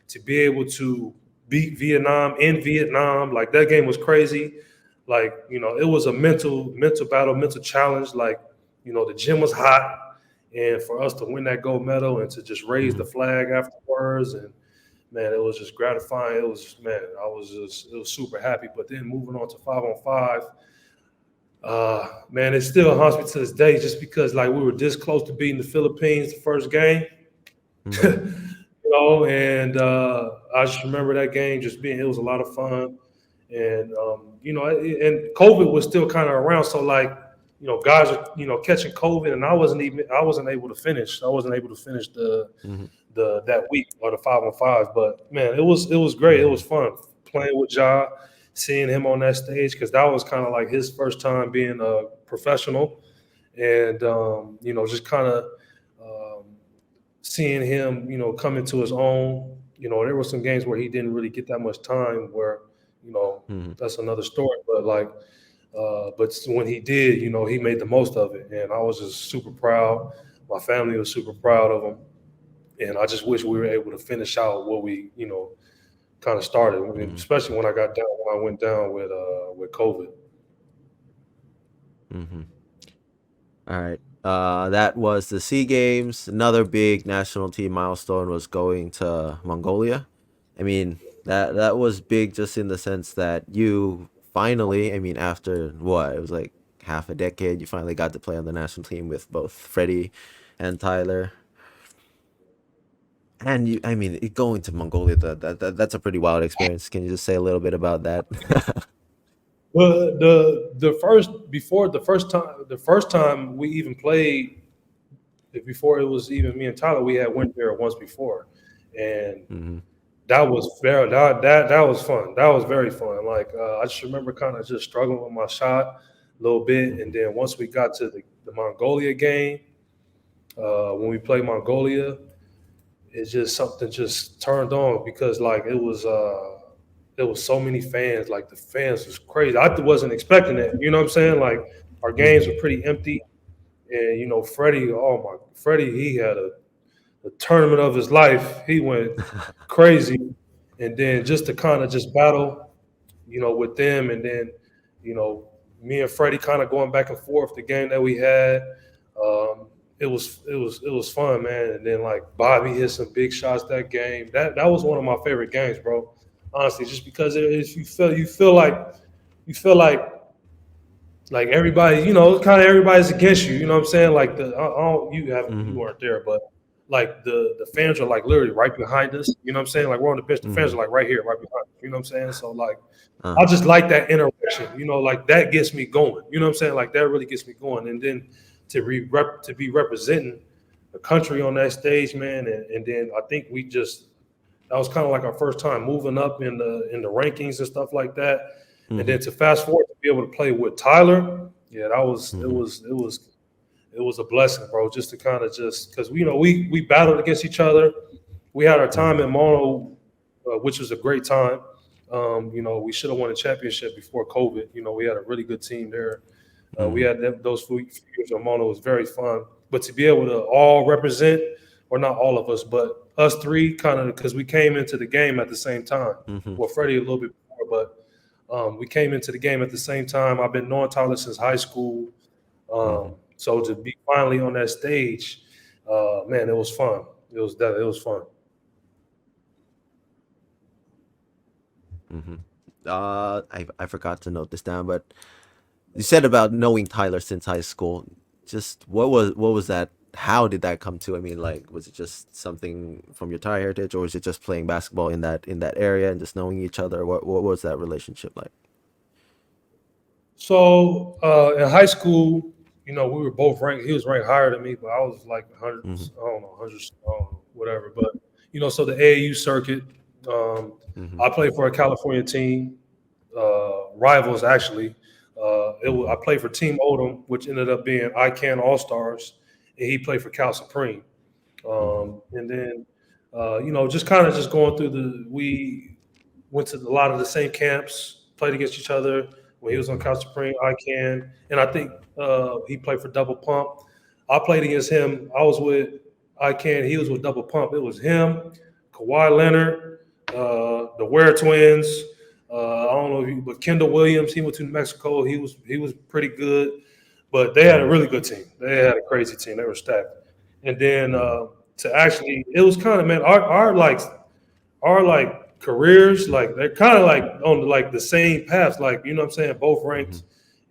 to be able to beat Vietnam in Vietnam, like, that game was crazy. Like, it was a mental battle, mental challenge. Like, the gym was hot, and for us to win that gold medal and to just raise the Hmm. flag afterwards, and man, it was just gratifying. It was super happy. But then moving on to 5-on-5, man, it still haunts me to this day, just because, like, we were this close to beating the Philippines the first game. Hmm. And I just remember that game just being, it was a lot of fun. And, and COVID was still kind of around. So, like, guys are, catching COVID, and I wasn't able to finish. I wasn't able to finish Hmm. that week, or the 5-on-5. But man, it was great. It was Hmm. fun playing with Ja, seeing him on that stage, because that was kind of like his first time being a professional, and just kind of um, seeing him, come into his own. There were some games where he didn't really get that much time, where Hmm. that's another story. But like, but when he did, he made the most of it, and I was just super proud. My family was super proud of him, and I just wish we were able to finish out what we, kind of started. I mean, Hmm. especially when I went down with COVID. Hmm. All right. That was the Sea Games. Another big national team milestone was going to Mongolia. I mean, that was big just in the sense that you finally, I mean, after what, it was like half a decade, you finally got to play on the national team with both Freddie and Tyler. And you, I mean, going to Mongolia, that's a pretty wild experience. Can you just say a little bit about that? Well, the first time we even played, before it was even me and Tyler, we had went there once before, and Hmm. that was very that was fun. That was very fun. Like I just remember kind of just struggling with my shot a little bit, and Hmm. then once we got to the Mongolia game, when we played Mongolia, it just something just turned on because like there was so many fans. Like the fans was crazy. I wasn't expecting it. You know what I'm saying? Like our games Hmm. were pretty empty, and Freddie, oh my, Freddie, he had a tournament of his life. He went crazy, and then just to kind of just battle, with them, and then you know me and Freddie kind of going back and forth the game that we had. It was fun, man. And then like Bobby hit some big shots that game. That was one of my favorite games, bro. Honestly, just because it is you feel like everybody, kind of everybody's against you. You know what I'm saying? Like I don't, you Hmm. weren't there, but like the fans are like literally right behind us. You know what I'm saying? Like we're on the bench, the fans Hmm. are like right here, right behind us. You know what I'm saying? So like I Uh-huh. just like that interaction. Like that gets me going. You know what I'm saying? Like that really gets me going. And then to be representing the country on that stage, man. And then I think that was kind of like our first time moving up in the rankings and stuff like that. And Hmm. then to fast forward to be able to play with Tyler, yeah, that was Hmm. it was a blessing, bro. Just to kind of just because we battled against each other. We had our time Hmm. in Mono, which was a great time. We should have won a championship before COVID. We had a really good team there. We Hmm. had those few years in Mono. It was very fun. But to be able to all represent, or not all of us, but us three, kind of because we came into the game at the same time. Hmm. Well, Freddie a little bit before, but we came into the game at the same time. I've been knowing Tyler since high school. Hmm. So to be finally on that stage, man, it was fun. It was fun. Hmm. I forgot to note this down, but you said about knowing Tyler since high school. Just what was that? How did that come to? I mean, like, was it just something from your Thai heritage, or was it just playing basketball in that area and just knowing each other? What was that relationship like? So in high school, we were both ranked. He was ranked higher than me, but I was like 100. Hmm. I don't know, 100, I don't know, whatever. But so the AAU circuit. Um, Hmm. I played for a California team, rivals actually. I Hmm. played for Team Odom, which ended up being ICANN All Stars, and he played for Cal Supreme. Hmm. And then, just kind of just going through we went to a lot of the same camps, played against each other. When he was on Hmm. Cal Supreme, I can, and I think he played for Double Pump. I played against him. I was with I can. He was with Double Pump. It was him, Kawhi Leonard, the Ware twins. I don't know if you, but Kendall Williams. He went to New Mexico. He was pretty good, but they had a Hmm. really good team. They had a crazy team. They were stacked. And then Hmm. to actually, it was kind of, man, our careers, like they're kind of like on like the same paths, like what I'm saying, both Hmm. ranked,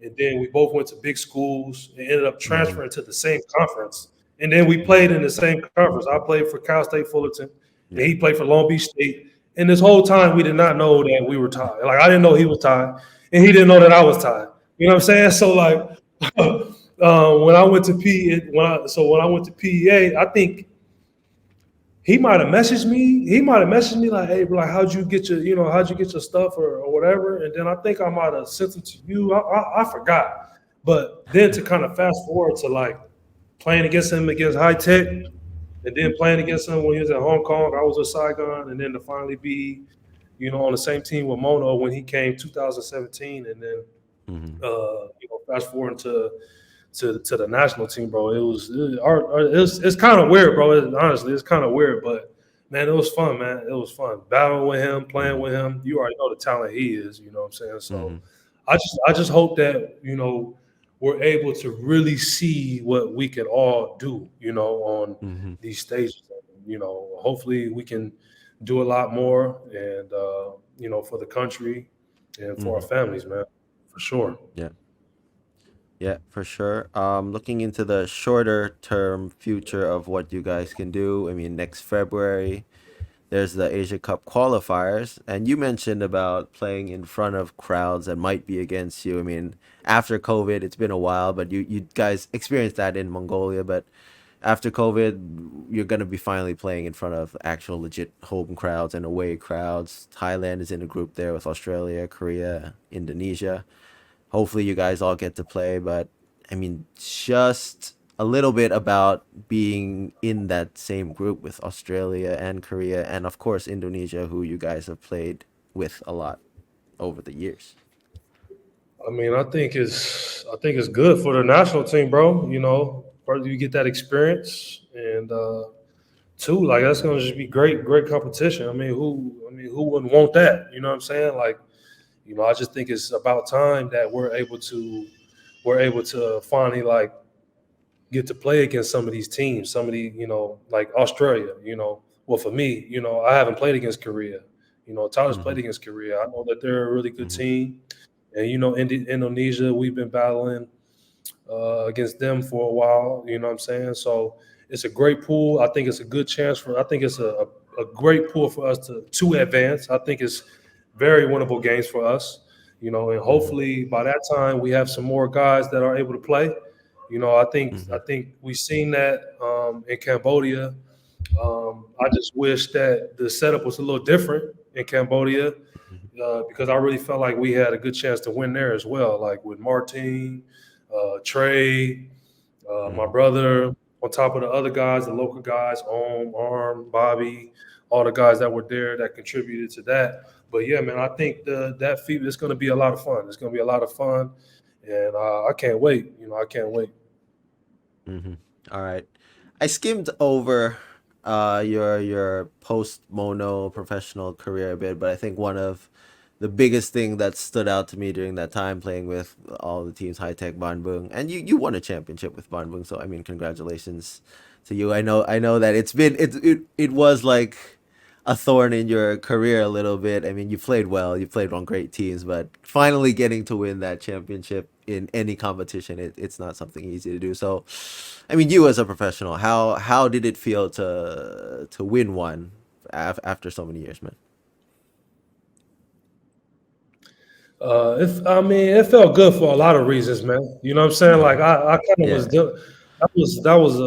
and then we both went to big schools and ended up Hmm. transferring to the same conference, and then we played in the same conference. I played for Cal State Fullerton, and Yeah. he played for Long Beach State. And this whole time, we did not know that we were tied. Like I didn't know he was tied, and he didn't know that I was tied. You know what I'm saying? So like, when I went to when I went to PEA, I think he might have messaged me. He might have messaged me like, "Hey, bro, like, how'd you get your stuff or whatever?" And then I think I might have sent it to you. I forgot. But then to kind of fast forward to like playing against him against High Tech, and then playing against him when he was at Hong Kong, I was with Saigon, and then to finally be, on the same team with Mono when he came 2017, and then Hmm. fast forward to the national team, bro. It's kind of weird, bro. Honestly, it's kind of weird, but man, it was fun, man. It was fun battling with him, playing Hmm. with him. You already know the talent he is. You know what I'm saying? So Hmm. I just hope that we're able to really see what we can all do. On Hmm. these stages. Hopefully we can do a lot more, and for the country and for our Hmm. families, man, for sure. Yeah. Yeah, for sure. Looking into the shorter term future of what you guys can do. I mean, next February, there's the Asia Cup qualifiers, and you mentioned about playing in front of crowds that might be against you. I mean, after COVID, it's been a while, but you guys experienced that in Mongolia. But after COVID, you're gonna be finally playing in front of actual legit home crowds and away crowds. Thailand is in a group there with Australia, Korea, Indonesia. Hopefully, you guys all get to play. But I mean, just a little bit about being in that same group with Australia and Korea, and of course Indonesia, who you guys have played with a lot over the years. I mean, I think it's good for the national team, bro. First you get that experience, and two, like that's gonna just be great competition. I mean, who wouldn't want that? You know what I'm saying? Like, I just think it's about time that we're able to finally like get to play against some of these teams, some of the, like Australia. Well, for me, I haven't played against Korea. Tyler's Mm-hmm. played against Korea. I know that they're a really good Mm-hmm. team, and Indonesia, we've been battling against them for a while. You know what I'm saying? So it's a great pool. I think it's a good chance for. I think it's a great pool for us to advance. I think it's very winnable games for us. And Mm-hmm. hopefully by that time we have some more guys that are able to play. I think Mm-hmm. I think we've seen that in Cambodia. I just wish that the setup was a little different in Cambodia because I really felt like we had a good chance to win there as well, like with Martin, Trey, my Mm-hmm. brother, on top of the other guys, the local guys, Arm, Bobby, all the guys that were there that contributed to that. But yeah, man, I think that feat is going to be a lot of fun. It's going to be a lot of fun, and I can't wait. I can't wait. Mm-hmm. All right. I skimmed over your post mono professional career a bit, but I think one of the biggest thing that stood out to me during that time playing with all the teams, high tech Bandung, and you won a championship with Bandung, so I mean congratulations to you. I know that it was like a thorn in your career a little bit. I mean, you played well, you played on great teams, but finally getting to win that championship in any competition, it's not something easy to do. So, I mean, you as a professional, how did it feel to win one after so many years, man? If I mean, it felt good for a lot of reasons, man. You know what I'm saying? Like I kind of was Yeah. that was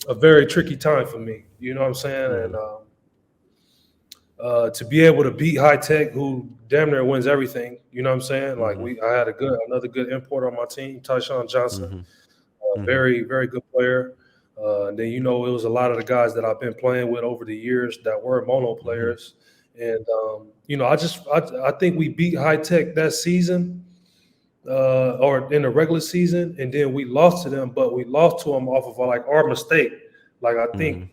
a very tricky time for me. You know what I'm saying? And Mm-hmm. to be able to beat High Tech, who damn near wins everything. You know what I'm saying? Like Mm-hmm. I had another good import on my team, Tyshawn Johnson, Mm-hmm. Mm-hmm. very very good player. And then it was a lot of the guys that I've been playing with over the years that were mono Mm-hmm. players, and I think we beat High Tech that season or in the regular season, and then we lost to them, but we lost to them off of like our mistake. Like I Mm-hmm. think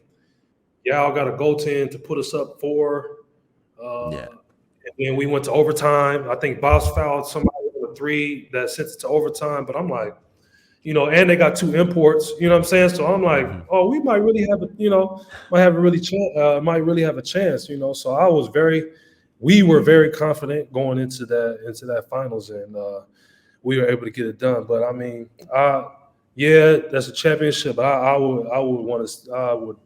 Yao got a goaltend to put us up four. Yeah. And then we went to overtime. I think Boss fouled somebody with a three that sent it to overtime. But I'm like, and they got two imports. You know what I'm saying? So I'm like, Mm-hmm. oh, we might really have might really have a chance. So we were very confident going into that finals, and we were able to get it done. But I mean, yeah, that's a championship. But I would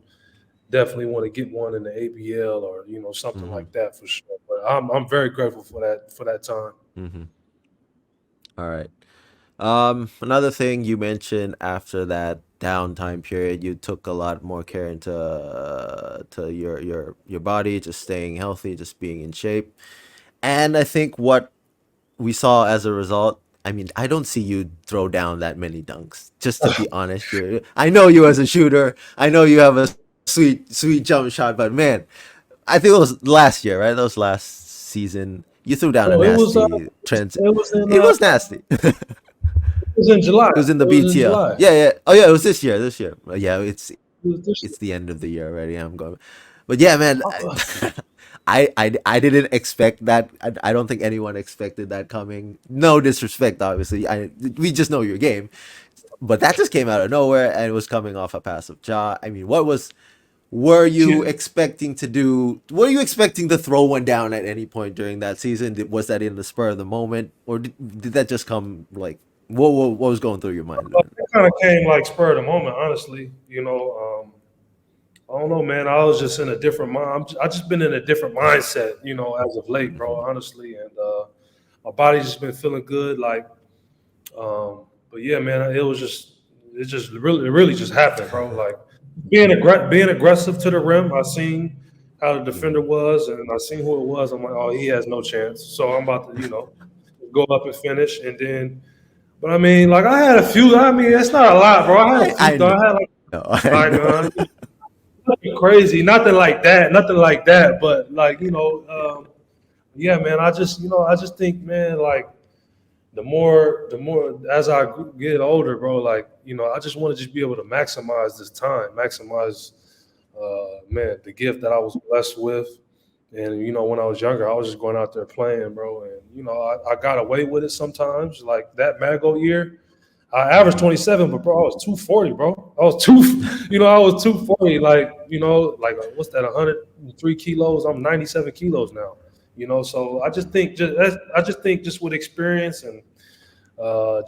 definitely want to get one in the ABL or something Mm-hmm. like that for sure. But I'm very grateful for that time. Mm-hmm. All right. Another thing you mentioned after that downtime period, you took a lot more care into to your body, just staying healthy, just being in shape. And I think what we saw as a result, I mean, I don't see you throw down that many dunks. Just to be honest, I know you as a shooter. I know you have a sweet jump shot, but man, I think it was last year, right? That was last season. You threw down a Oh, nasty trend. it was in It was nasty. it was in July. It was in the It was in BTL. July. Yeah, yeah. Oh, yeah. It was this year. This year. Yeah, It was this it's the end of the year already. I'm going, but yeah, man. year. I didn't expect that. I don't think anyone expected that coming. No disrespect, obviously. We just know your game, but that just came out of nowhere, and it was coming off a pass of jaw. I mean, what was were you Yeah. expecting to do? Were you expecting to throw one down at any point during that season? Was that in the spur of the moment, or did that just come like what was going through your mind? It kind of came like spur of the moment, honestly. I don't know, man. I was just in a different mind. I just been in a different mindset, as of late, bro. Mm-hmm. Honestly, and my body's just been feeling good. Like, but yeah, man, it was just it really just happened, bro. Like being aggressive to the rim. I seen how the defender Mhm. was, and I seen who it was. I'm like, oh, he has no chance. So I'm about to, go up and finish, and then. But I mean, like I had a few. I mean, it's not a lot, bro. I had a few. I know. I had like I like know. nothing crazy, nothing like that. But like yeah, man. I just think, man, like the more as I get older, bro, like I just want to just be able to maximize this time, maximize, man, the gift that I was blessed with. And when I was younger, I was just going out there playing, bro. And I got away with it sometimes. Like that Mago year, I averaged Mhm. 27, but bro, I was 240, bro. I was two, I was 240. Like like what's that? 103 kilos. I'm 97 kilos now. So I just think just with experience and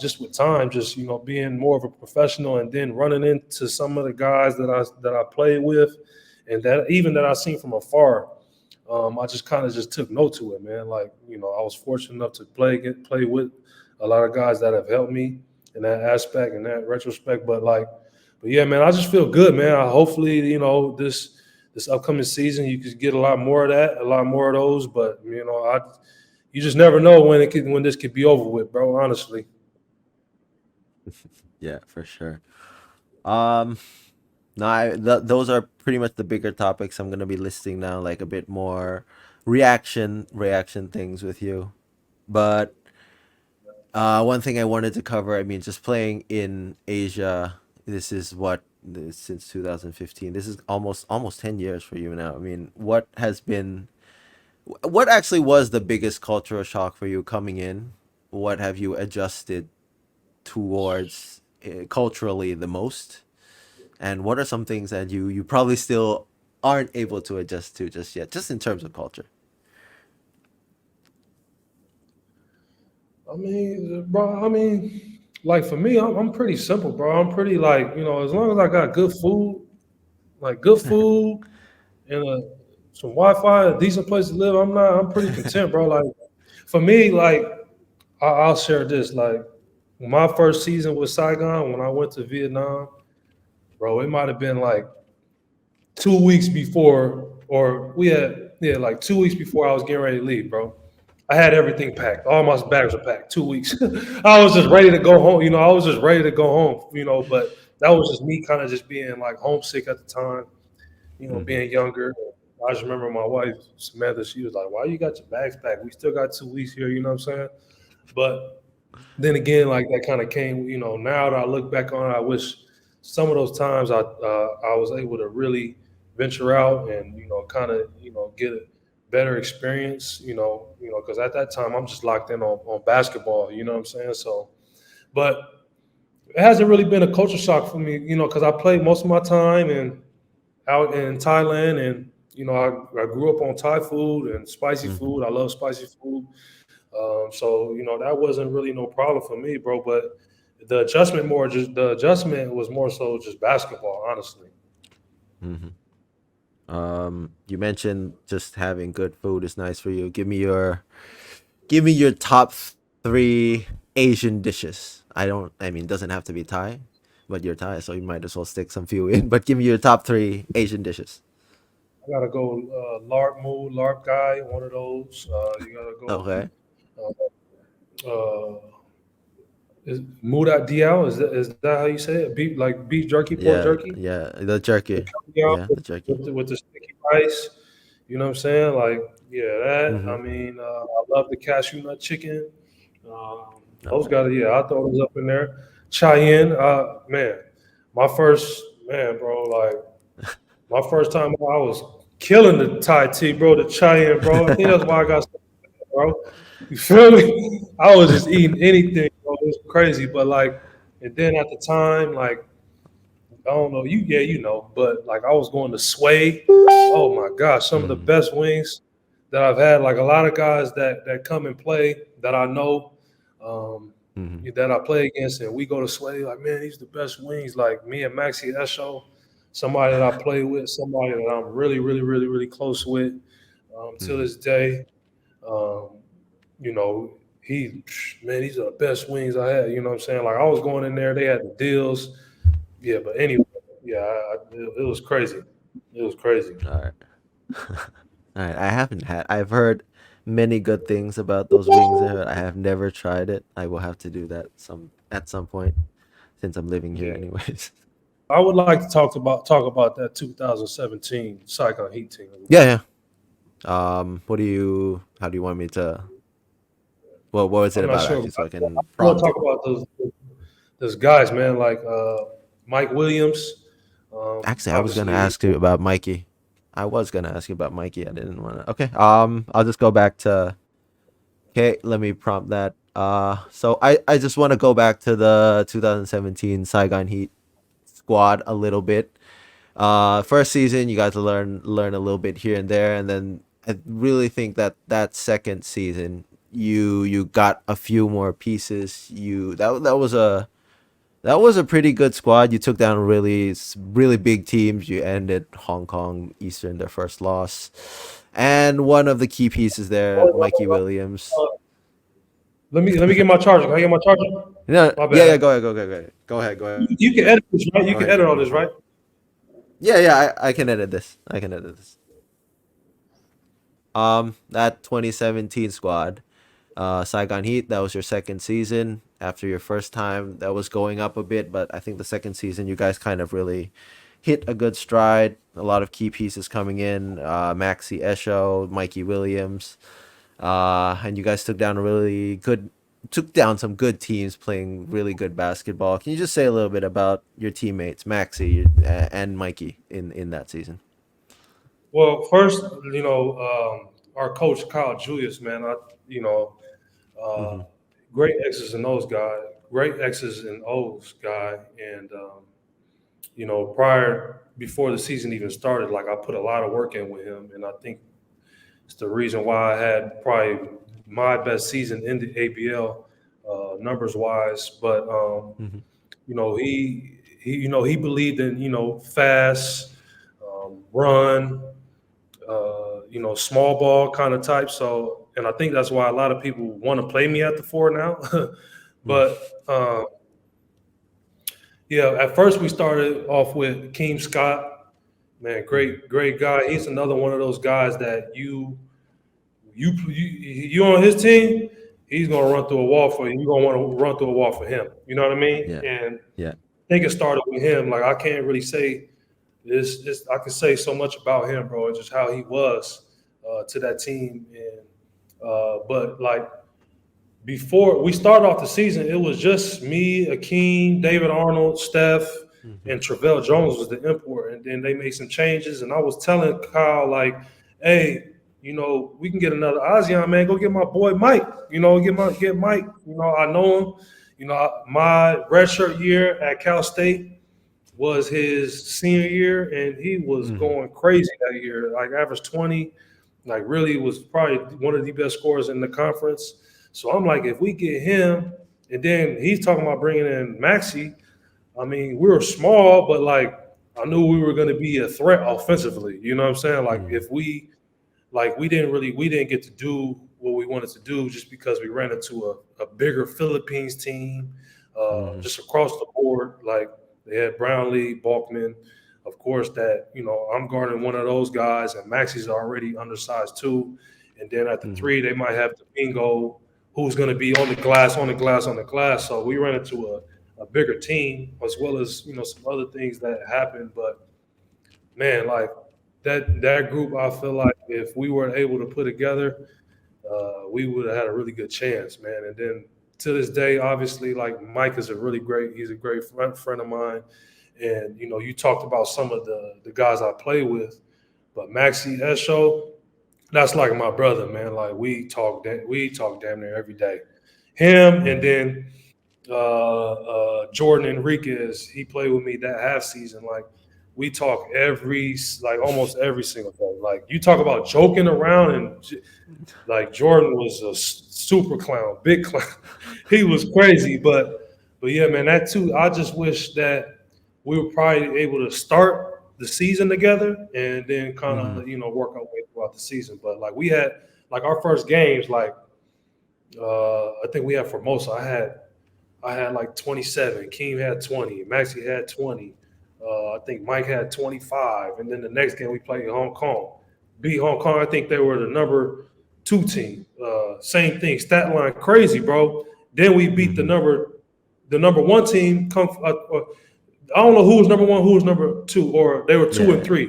just with time, just being more of a professional, and then running into some of the guys that I played with, and that even that I seen from afar. I just kind of just took note to it, man. Like I was fortunate enough to play with a lot of guys that have helped me in that aspect, in that retrospect. But yeah, man, I just feel good, man. Hopefully, this upcoming season you could get a lot more of that, a lot more of those. But you just never know when this could be over with, bro. Honestly. Yeah, for sure. Um, no, those are pretty much the bigger topics I'm gonna be listing now, like a bit more reaction things with you. But one thing I wanted to cover, I mean, just playing in Asia, this is since 2015. This is almost 10 years for you now. I mean, what actually was the biggest cultural shock for you coming in? What have you adjusted towards culturally the most? And what are some things that you probably still aren't able to adjust to just yet, just in terms of culture? I mean, bro. I mean, like for me, I'm pretty simple, bro. I'm pretty like as long as I got good food, and some Wi-Fi, a decent place to live, I'm pretty content, bro. Like for me, like I'll share this. Like my first season with Saigon, when I went to Vietnam, bro, it might have been like 2 weeks before, or we had like 2 weeks before I was getting ready to leave, bro. I had everything packed. All my bags were packed. 2 weeks. I was just ready to go home. I was just ready to go home. But that was just me, kind of just being like homesick at the time. Hmm. Being younger. I just remember my wife Samantha. She was like, "Why you got your bags packed? We still got 2 weeks here." You know what I'm saying? But then again, like that kind of came. Now that I look back on it, I wish some of those times I was able to really venture out and kind of get a better experience. Because at that time I'm just locked in on basketball. You know what I'm saying? So, but it hasn't really been a culture shock for me. Because I played most of my time and out in Thailand, and I grew up on Thai food and spicy Hmm. food. I love spicy food. So that wasn't really no problem for me, bro. But the adjustment was more so just basketball, honestly. Hmm. You mentioned just having good food is nice for you. Give me your top three Asian dishes. I mean, it doesn't have to be Thai, but you're Thai, so you might as well stick some few in. But give me your top three Asian dishes. I gotta go larp guy, one of those. You gotta go Okay. uh, is muda diao. Is that how you say it? Beef jerky, pork Yeah, jerky. yeah, the jerky. Yeah, Yeah, the jerky. with the sticky rice. You know what I'm saying? Like, yeah, that. I Mm-hmm. mean, I love the cashew nut chicken. Those Okay. guys, yeah, I throw those up in there. Cheyenne, man, my first man, bro. Like my first time, I was killing the Thai tea, bro. The Cheyenne, bro. I think that's why I got, bro. You feel me? I was just eating anything, bro. It was crazy, but like, and then at the time, like. I don't know. Yeah, but like I was going to Sway. Oh my gosh, some of the Mm-hmm. best wings that I've had. Like a lot of guys that come and play that I know, Mm-hmm. that I play against, and we go to Sway. Like, man, these are the best wings. Like me and Maxie Esho, somebody that I play with, somebody that I'm really, really, really, really close with, to Mm-hmm. this day. Um, you know, he, man, these are the best wings I had. You know what I'm saying? Like I was going in there, they had the deals. Yeah, but anyway, yeah, it was crazy. It was crazy. All right. All right. I haven't had. I've heard many good things about those wings there. I have never tried it. I will have to do that at some point since I'm living here, Yeah, anyways. I would like to talk about that 2017 Saigon Heat team. Yeah, yeah. What do you? How do you want me to? What was it I'm not about sure. actually, I so I can want to prompt talk it? about those guys, man, like Mike Williams. Actually, I was gonna Obviously, ask you about Mikey. I was gonna ask you about Mikey. I didn't want to. Okay. I'll just go back to. Okay, let me prompt that. So I just want to go back to the 2017 Saigon Heat squad a little bit. First season, you guys learn a little bit here and there, and then I really think that that second season, you got a few more pieces. That was a pretty good squad. You took down really big teams. You ended Hong Kong Eastern their first loss, and one of the key pieces there, Mikey Williams. let me get my charger. Can I get my charger? No, My yeah, yeah. bad. Go ahead, go ahead, You can edit this, right? You go can ahead. edit all You're this, fine. right? Yeah, yeah. I can edit this. I can edit this. That 2017 squad, Saigon Heat. That was your second season. After your first time, that was going up a bit, but I think the second season, you guys kind of really hit a good stride. A lot of key pieces coming in. Maxi Esho, Mikey Williams, and you guys took down some good teams playing really good basketball. Can you just say a little bit about your teammates, Maxi and Mikey, in that season? Well, first, you know, our coach Kyle Julius, man, you know, uh, Mm-hmm. great X's and O's guy, great X's and O's guy, and you know, before the season even started, like I put a lot of work in with him, and I think it's the reason why I had probably my best season in the ABL, numbers wise. But Mm-hmm. you know, he believed in fast, run, you know, small ball kind of type. So, and I think that's why a lot of people want to play me at the four now. But yeah, at first we started off with Keem Scott. Man, Mm-hmm. great guy. He's another one of those guys that you on his team, he's gonna run through a wall for you. You're gonna want to run through a wall for him. You know what I mean? Yeah, And yeah. I think it started with him. Like I can't really say this. I can say so much about him, bro. Just how he was to that team, and but like before we started off the season, it was just me, Akeem, David Arnold, Steph, Mm-hmm. and Travell Jones was the import. And then they made some changes. And I was telling Kyle, like, hey, you know, we can get another ASEAN, man. Go get my boy Mike. You know, get Mike. You know, I know him. You know, my redshirt year at Cal State was his senior year, and he was Mm-hmm. going crazy that year. Like averaged 20, like really was probably one of the best scorers in the conference. So I'm like, if we get him, and then he's talking about bringing in Maxi. I mean, we were small, but like I knew we were going to be a threat offensively. You know what I'm saying? Like Mm-hmm. if we didn't get to do what we wanted to do just because we ran into a bigger Philippines team, Mm-hmm. just across the board. Like they had Brownlee, Balkman, of course. That I'm guarding one of those guys, and Maxi's already undersized too. And then at the Mm-hmm. three, they might have the bingo, who's going to be on the glass, on the glass, on the glass. So we ran into a bigger team, as well as some other things that happened. But man, like that group, I feel like if we were able to put together, we would have had a really good chance, man. And then to this day, obviously, like Mike is he's a great friend of mine. And you talked about some of the guys I play with, but Maxi Esho, that's like my brother, man. Like we talk damn near every day. Him and Mm-hmm. then Jordan Enriquez, he played with me that half season. Like we talk like almost every single day. Like you talk about joking around, and like Jordan was a super clown, big clown. He was crazy, but yeah, man, that too. I just wish that we were probably able to start the season together and then kind Mm-hmm. of work our way throughout the season. But like we had like our first games, like I think we had Formosa. I had like 27. Keem had 20. Maxie had 20. I think Mike had 25. And then the next game we played Hong Kong. Beat Hong Kong. I think they were the number 2 team. Same thing. Stat line crazy, bro. Then we beat the number 1 team. I don't know who was number 1, who was number 2, or they were 2 and Yeah. 3.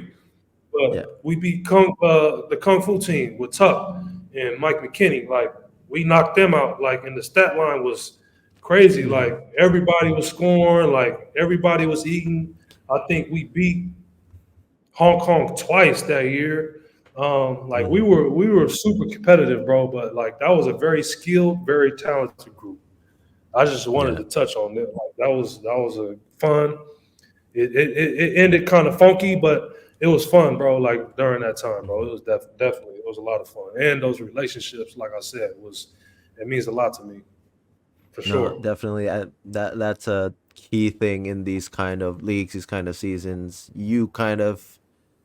Yeah. But we beat the Kung Fu team with Tuck and Mike McKinney. Like we knocked them out. Like and the stat line was crazy. Like everybody was scoring. Like everybody was eating. I think we beat Hong Kong twice that year. Like we were super competitive, bro. But like that was a very skilled, very talented group. I just wanted Yeah. to touch on that. Like that was a fun. It ended kind of funky, but it was fun, bro. Like during that time, bro, it was definitely it was a lot of fun. And those relationships, like I said, it means a lot to me for No, sure. definitely. That's a key thing in these kind of leagues, these kind of seasons. You kind of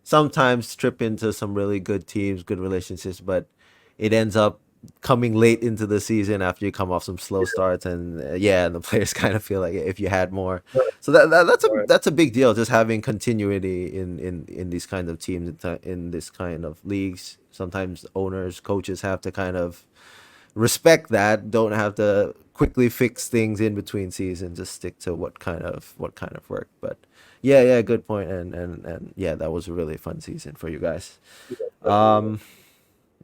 sometimes trip into some really good teams, good relationships, but it ends up coming late into the season after you come off some slow starts, and yeah, the players kind of feel like if you had more. Right, So that's a right. big deal. Just having continuity in these kind of teams, in this kind of leagues. Sometimes owners, coaches have to kind of respect that, don't have to quickly fix things in between seasons, just stick to what kind of work. But yeah, good point. And yeah, that was a really fun season for you guys. Yeah, definitely. um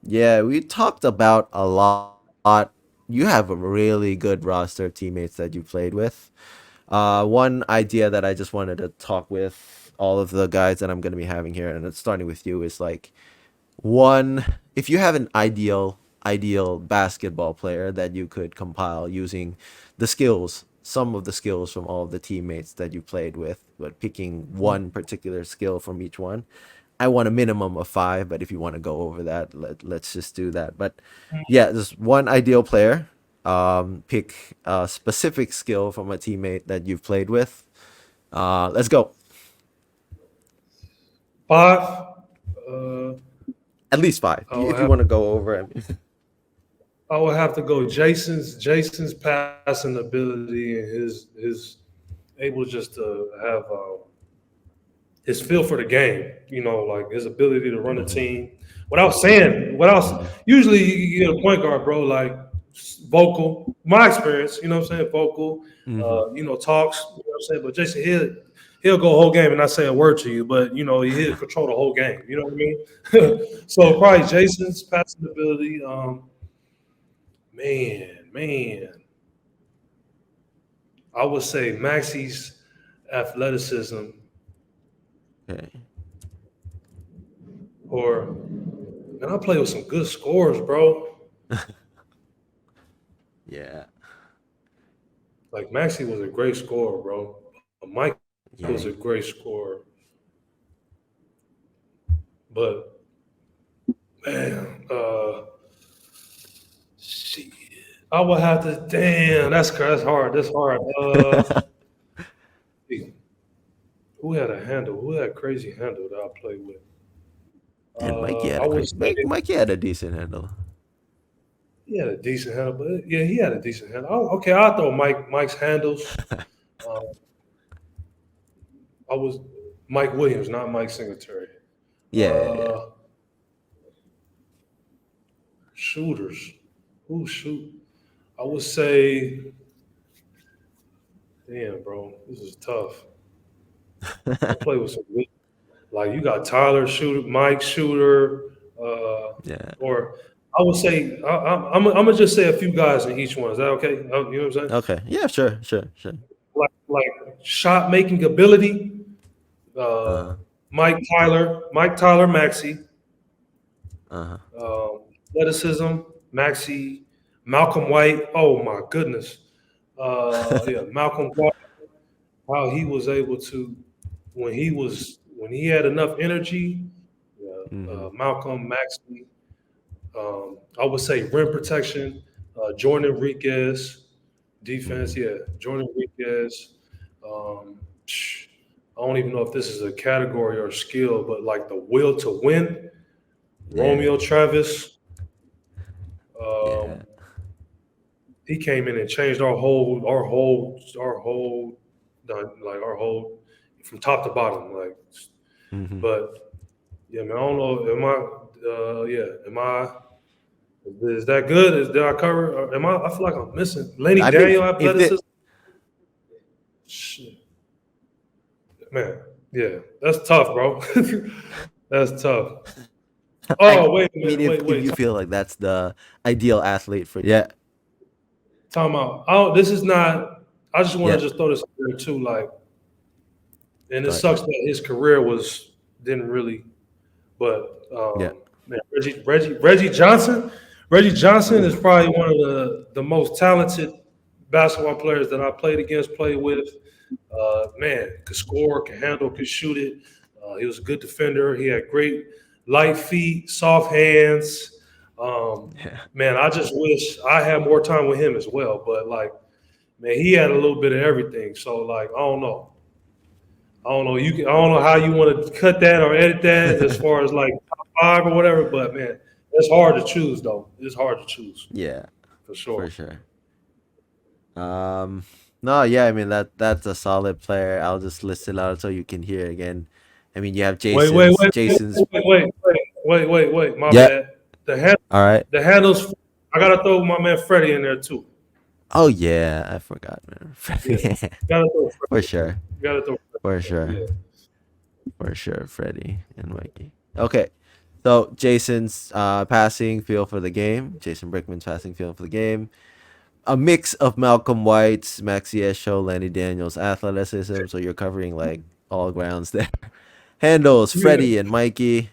yeah, we talked about a lot. You have a really good roster of teammates that you played with. One idea that I just wanted to talk with all of the guys that I'm going to be having here, and it's starting with you, is like, one, if you have an ideal basketball player that you could compile using some of the skills from all of the teammates that you played with, but picking one particular skill from each one. I want a minimum of 5, but if you want to go over that, let's just do that. But yeah, just one ideal player. Pick a specific skill from a teammate that you've played with. Let's go. 5. Uh, At least 5. I would If you have want to go over it. I would have to go Jason's passing ability and his able just to have his feel for the game. You know, like his ability to run a team without saying what else. Usually you get a point guard, bro, like vocal. My experience, you know what I'm saying, vocal. Talks. You know what I'm saying, but Jason he'll go a whole game and not say a word to you, but he'll control the whole game. You know what I mean? Yeah. So probably Jason's passing ability. Man, I would say Maxi's athleticism, Okay. or man, I play with some good scores, bro. Yeah. Like Maxi was a great scorer, bro. Mike was a Yeah. great scorer, but man, shit, I would have to. Damn, that's hard. That's hard. Who had a handle? Who had a crazy handle that I played with? And Mikey had I a would great. say Mikey had a decent handle. he had a decent handle, but yeah, he had a decent handle. Okay, I'll throw Mike's handles. Uh, I was Mike Williams, not Mike Singletary. Yeah. Uh, Shooters. Who shoot? I would say, damn, bro, this is tough. I play with some good, like you got Tyler Shooter, Mike Shooter, Yeah. or I would say I'm gonna just say a few guys in each one. Is that okay? You know what I'm saying? Okay. Yeah. Sure. Like shot making ability. Uh, Uh. Mike Tyler, Maxi, Uh. athleticism, Maxi, Malcolm White. Oh my goodness. Yeah, Malcolm White. How he was able to, when he had enough energy. Yeah, Mhm. Malcolm, Maxi. I would say rim protection. Jordan Enriquez, defense. Mhm. Yeah, Jordan Enriquez. Um, I don't even know if this is a category or skill, but like the will to win. Yeah. Romeo Travis. Um, Yeah. he came in and changed our whole from top to bottom. Like, Mm-hmm. but yeah, man, I don't know. Am I? Am I? Is that good? Did I cover? Am I? I feel like I'm missing Lenny I mean, Daniel if they, athleticism. Shit, man. Yeah, that's tough, bro. That's tough. I Oh, wait a mean, minute. Wait, if wait. you feel like that's the ideal athlete for, yeah, Time out. Oh, this is not. I just want yeah, to just throw this out there too. Like, and it go ahead, sucks that his career didn't really. But yeah. man, Reggie Johnson. Reggie Johnson is Ooh, probably one of the most talented basketball players that I played against, played with. Man, could score, could handle, could shoot it. He was a good defender. He had great light feet, soft hands. Um, yeah. man, I just wish I had more time with him as well. But like, man, he had a little bit of everything. So like, I don't know. I don't know. I don't know how you want to cut that or edit that as far as like top five or whatever. But man, it's hard to choose though. It's hard to choose Yeah, for for sure. sure. Um, no, yeah, I mean that's a solid player. I'll just list it out so you can hear again. I mean, you have Wait, wait, Jason's wait, wait, Jason's. wait, wait, wait, wait, wait. My Yeah. bad. The hand, All right. the handles. I gotta throw my man Freddie in there too. Oh yeah, I forgot, man. Yeah, gotta throw For Freddie in there. sure, Gotta throw for Freddie in sure, there. for sure. Freddie and Mikey. Okay, so Jason's passing feel for the game. Jason Brickman's passing feel for the game. A mix of Malcolm White's, Maxi Esho, Lenny Daniels athleticism. So you're covering like all grounds there. Handles Yeah, Freddie and Mikey.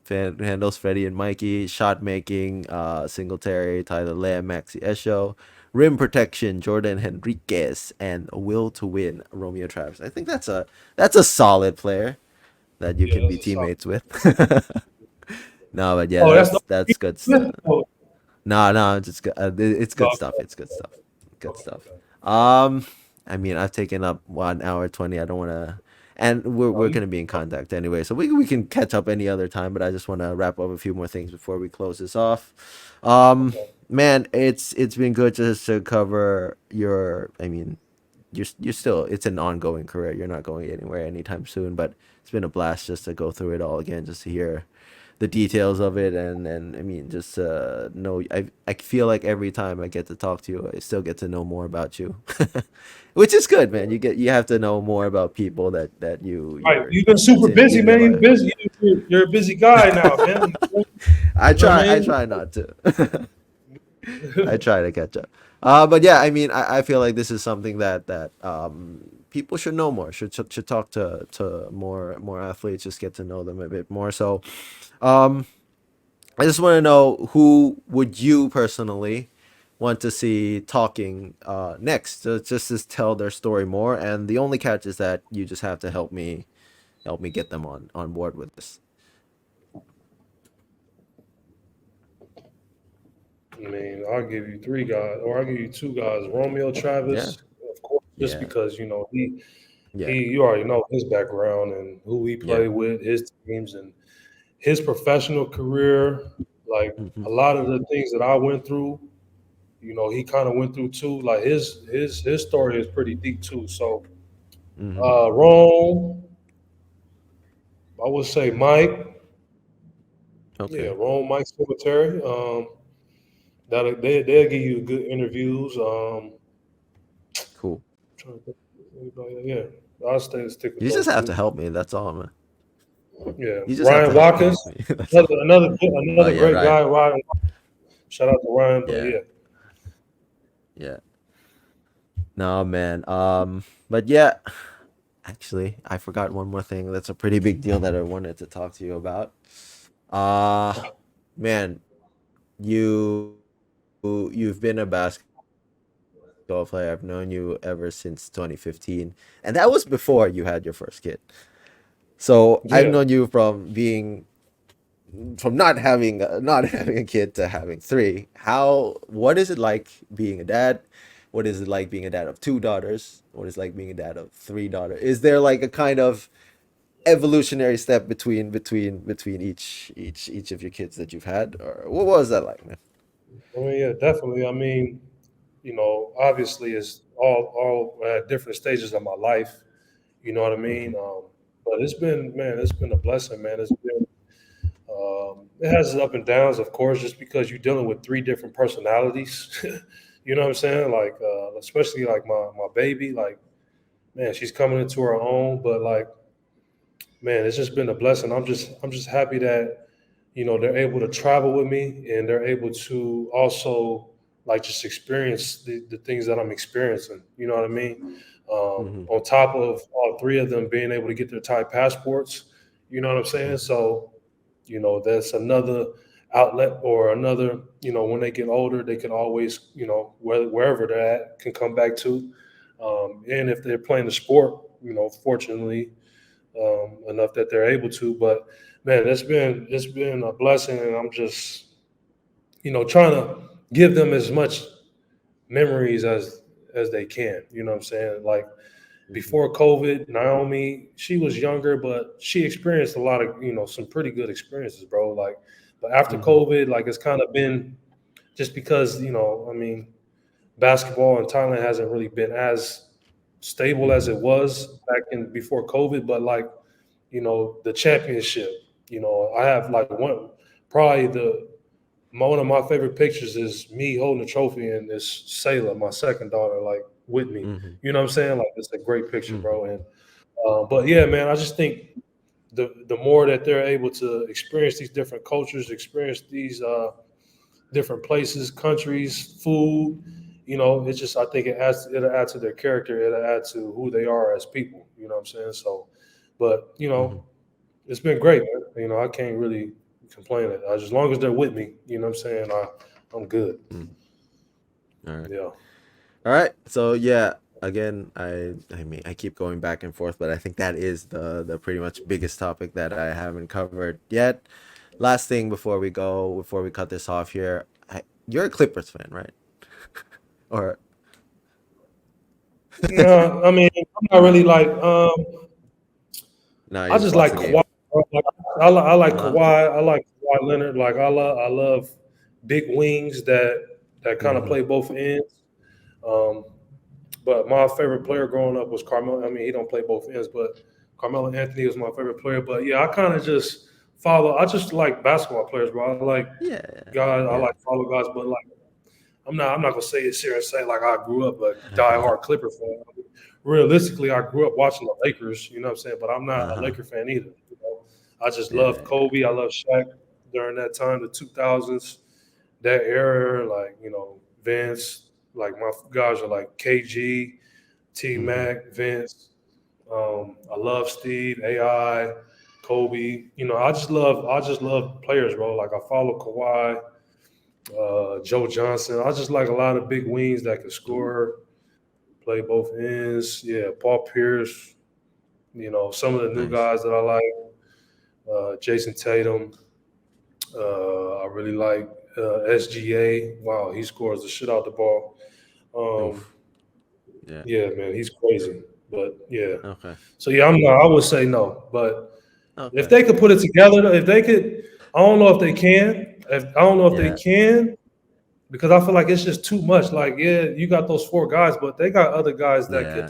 Handles Freddie and Mikey. Shot making Singletary, Tyler Lamb, Maxi Esho. Rim protection Jordan Henriquez and will to win Romeo Travis. I think that's a solid player that you yeah, can be that's a solid. teammates with. No, but yeah, Oh, that's that's good. the. Oh, No, no, it's just it's good no, stuff. It's good stuff. Good okay, stuff. okay. I mean, I've taken up 1 hour 20. I don't want to, and we're Oh, gonna be in contact anyway, so we can catch up any other time. But I just want to wrap up a few more things before we close this off. okay. Man, it's been good just to cover your. I mean, you're still it's an ongoing career. You're not going anywhere anytime soon, but it's been a blast just to go through it all again, just to hear the details of it and I mean just know I feel like every time I get to talk to you I still get to know more about you. Which is good, man. You have to know more about people that Right, you're you've been that's super busy, in your man. You're life. busy. You're a busy guy now, man. You know what I I try not to. I try to catch up. But yeah, I mean, I feel like this is something that people should know more. Should talk to more athletes. Just get to know them a bit more. So, um, I just want to know who would you personally want to see talking next, just to tell their story more. And the only catch is that you just have to help me get them on board with this. I mean, I'll give you three guys, or I'll give you two guys. Romeo Yeah, Travis, of course, just yeah, because yeah, you already know his background and who he yeah. played with, his teams, and his professional career. Like Hmm. a lot of the things that I went through, he kind of went through too. Like his story is pretty deep too. So Hmm. Rome, I would say Mike. Yeah, Okay, Rome, Mike Singletary. They'll give you good interviews. cool. Trying to think of anybody. Yeah, I'll stick with You just those have two. to help me. That's all, man. Yeah, You just have Ryan to Watkins, help me. That's all. Oh another yeah, great Ryan. guy. Ryan, shout out to Ryan. But Yeah, yeah, yeah. No, man. But yeah, actually, I forgot one more thing. That's a pretty big deal that I wanted to talk to you about. Uh Man, you've been a basketball player. I've known you ever since 2015, and that was before you had your first kid. So I've yeah. known you from not having a kid to having three. What is it like being a dad? What is it like being a dad of two daughters? What is it like being a dad of three daughters? Is there like a kind of evolutionary step between each of your kids that you've had, or what was that like, man? I mean, yeah, definitely. I mean, obviously it's all at different stages of my life. You know what I Mm-hmm. mean? But it's been a blessing, man. It has its up and downs, of course, just because you're dealing with three different personalities. You know what I'm saying? Like, especially like my baby, like, man, she's coming into her own. But like, man, it's just been a blessing. I'm just happy that they're able to travel with me and they're able to also like just experience the things that I'm experiencing. You know what I mean? Mm-hmm. On top of all three of them being able to get their Thai passports, you know what I'm saying? Mm-hmm. So, that's another outlet or another, when they get older, they can always, wherever they're at, can come back to. And if they're playing the sport, fortunately, enough that they're able to. But man, it's been a blessing, and I'm just trying to give them as much memories as they can. You know what I'm saying? Like Mm-hmm. before COVID, Naomi, she was younger, but she experienced a lot of some pretty good experiences, bro. Like, but after Mm-hmm. COVID, like it's kind of been just because I mean, basketball in Thailand hasn't really been as stable as Mm-hmm. it was back in before COVID, but like the championship. I have like probably one of my favorite pictures is me holding a trophy and this Sailor, my second daughter, like with me. Mm-hmm. You know what I'm saying? Like it's a great picture, Mm-hmm. bro. And but yeah, man, I just think the more that they're able to experience these different cultures, experience these different places, countries, food, it's just I think it'll add to their character, it'll add to who they are as people. You know what I'm saying? So, but Mm-hmm. it's been great, man. I can't really complain. As long as they're with me, you know what I'm saying. I'm good. Mm-hmm. All right. Yeah. All right. So yeah, again, I mean, I keep going back and forth, but I think that is the pretty much biggest topic that I haven't covered yet. Last thing before we cut this off here, you're a Clippers fan, right? Or No, I mean, I'm not really like. no, you I just just watch like the Kawhi. game. Bro. Like, I like Uh-huh. Kawhi. I like Kawhi Leonard. Like I love big wings that kind of Mm-hmm. play both ends. Um, but my favorite player growing up was Carmelo. I mean, he don't play both ends, but Carmelo Anthony was my favorite player. But yeah, I kind of just follow. I just like basketball players, bro. I like Yeah. guys. I Yeah. like follow guys, but like I'm not gonna say it here and say like I grew up a diehard Clipper fan. I mean, realistically, I grew up watching the Lakers. You know what I'm saying? But I'm not a Uh-huh. Laker fan either. I just love Yeah. Kobe. I love Shaq during that time, the 2000s, that era. Like Vince. Like my guys are like KG, T Mm-hmm. Mac, Vince. I love Steve, AI, Kobe. I just love players, bro. Like I follow Kawhi, Joe Johnson. I just like a lot of big wings that can score, play both ends. Yeah, Paul Pierce. Some of the new Nice. guys that I like, Jason Tatum. I really like SGA. Wow, he scores the shit out the ball. Um, Oof. Yeah. yeah, man, he's crazy. But yeah, Okay. so yeah, I'm not. I would say no, but if Okay. they could put it together, if they could, I don't know if they can. I don't know if they Yeah. can, because I feel like it's just too much. Like, yeah, you got those four guys, but they got other guys Yeah.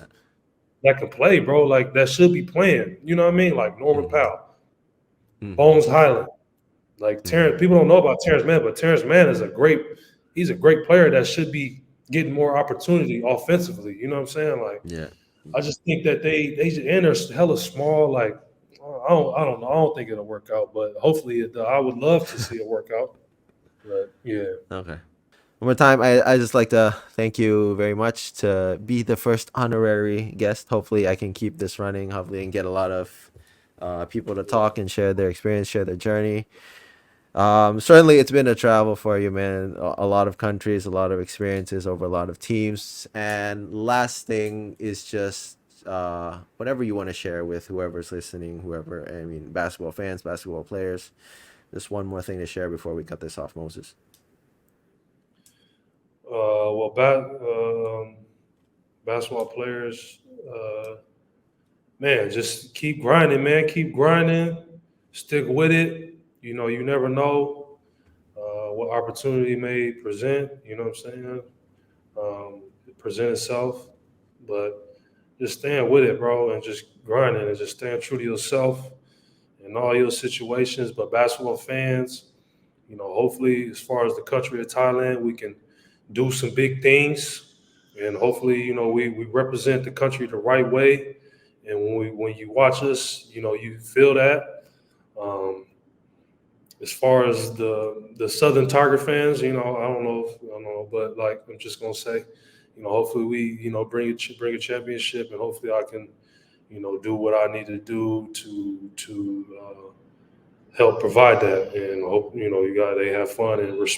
that can play, bro. Like that should be playing. You know what I mean? Like Norman Mm-hmm. Powell, Mm-hmm. Bones Highland, like Mm-hmm. Terrence. People don't know about Terrence Mann, but Terrence Mann is he's a great player that should be getting more opportunity offensively. You know what I'm saying? Like Yeah. I just think that and they're hella small. Like I don't know. I don't think it'll work out, but hopefully I would love to see it work out. But yeah. Okay. One more time, I just like to thank you very much to be the first honorary guest. Hopefully, I can keep this running. Hopefully, I can get a lot of people to talk and share their experience, share their journey. Certainly, it's been a travel for you, man. A lot of countries, a lot of experiences over a lot of teams. And last thing is just whatever you want to share with whoever's listening, whoever, I mean, basketball fans, basketball players. Just one more thing to share before we cut this off, Moses. Well, basketball players, man, just keep grinding, man. Keep grinding. Stick with it. You never know what opportunity may present. You know what I'm saying? present itself. But just staying with it, bro, and just grinding and just staying true to yourself in all your situations. But basketball fans, hopefully, as far as the country of Thailand, we can do some big things, and hopefully, we represent the country the right way. And when you watch us, you feel that. Um, as far as the Southern Tiger fans, I don't know, but like I'm just gonna say, hopefully we, bring a championship, and hopefully I can, do what I need to do to help provide that, and hope you guys they have fun and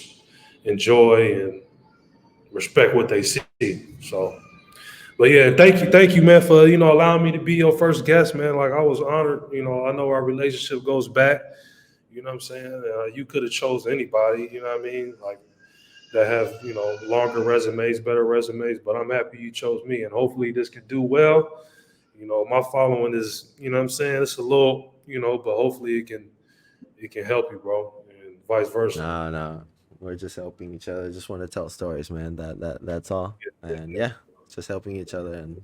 enjoy and respect what they see. So, but yeah, thank you, man, for allowing me to be your first guest, man. Like I was honored. I know our relationship goes back. You know what I'm saying? You could have chose anybody. You know what I mean? Like that have longer resumes, better resumes. But I'm happy you chose me, and hopefully this can do well. My following is, what I'm saying, it's a little, but hopefully it can help you, bro, and vice versa. No, no, we're just helping each other. Just want to tell stories, man. That's all. And yeah, just helping each other, and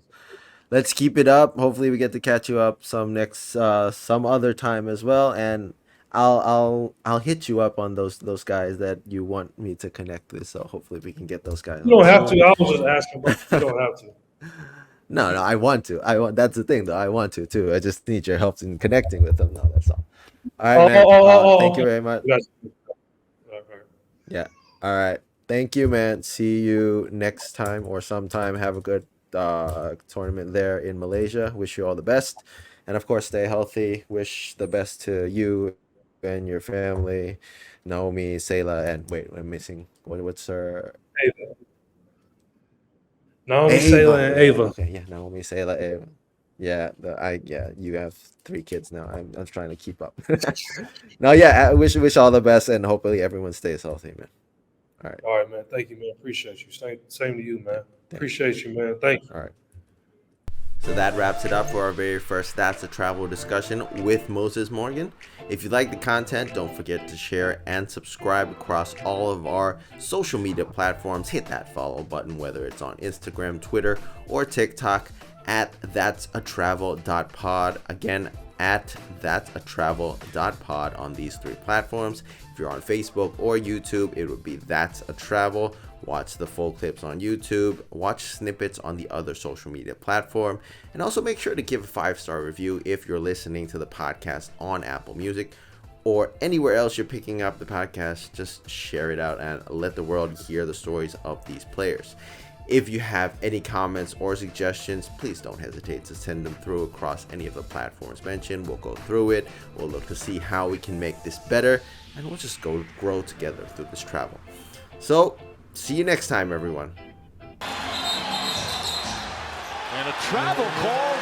let's keep it up. Hopefully, we get to catch you up some other time as well. And I'll hit you up on those guys that you want me to connect with. So hopefully, we can get those guys You on the don't have phone. to. I was just asking, bro. You don't have to. No, no, I want to. I want. That's the thing, though. I want to too. I just need your help in connecting with them. No, that's all. All right, man. Thank you Okay. very much. You guys- all right. Yeah. All right. Thank you, man. See you next time or sometime. Have a good tournament there in Malaysia. Wish you all the best. And of course, stay healthy. Wish the best to you and your family. Naomi, Sayla, and wait, I'm missing. What's her? Ava. Naomi, Sayla, Ava. and Ava. Ava. Okay. Yeah. Naomi, Sayla, Ava. Yeah. Yeah. You have 3 kids now. I'm trying to keep up. No. Yeah. I wish all the best, and hopefully everyone stays healthy, man. All right. All right, man. Thank you, man. Appreciate you. Same to you, man. Thank Appreciate you, man. Thank you. All right. So that wraps it up for our very first That's a Travel discussion with Moses Morgan. If you like the content, don't forget to share and subscribe across all of our social media platforms. Hit that follow button, whether it's on Instagram, Twitter, or TikTok at that'satravel.pod. Again, at that'satravel.pod on these 3 platforms. If you're on Facebook or YouTube, it would be That's a Travel. Watch the full clips on YouTube, watch snippets on the other social media platform, and also make sure to give a 5-star review if you're listening to the podcast on Apple Music or anywhere else you're picking up the podcast. Just share it out and let the world hear the stories of these players. If you have any comments or suggestions, please don't hesitate to send them through across any of the platforms mentioned. We'll go through it. We'll look to see how we can make this better, and we'll just grow together through this travel. So, see you next time, everyone. And a travel call.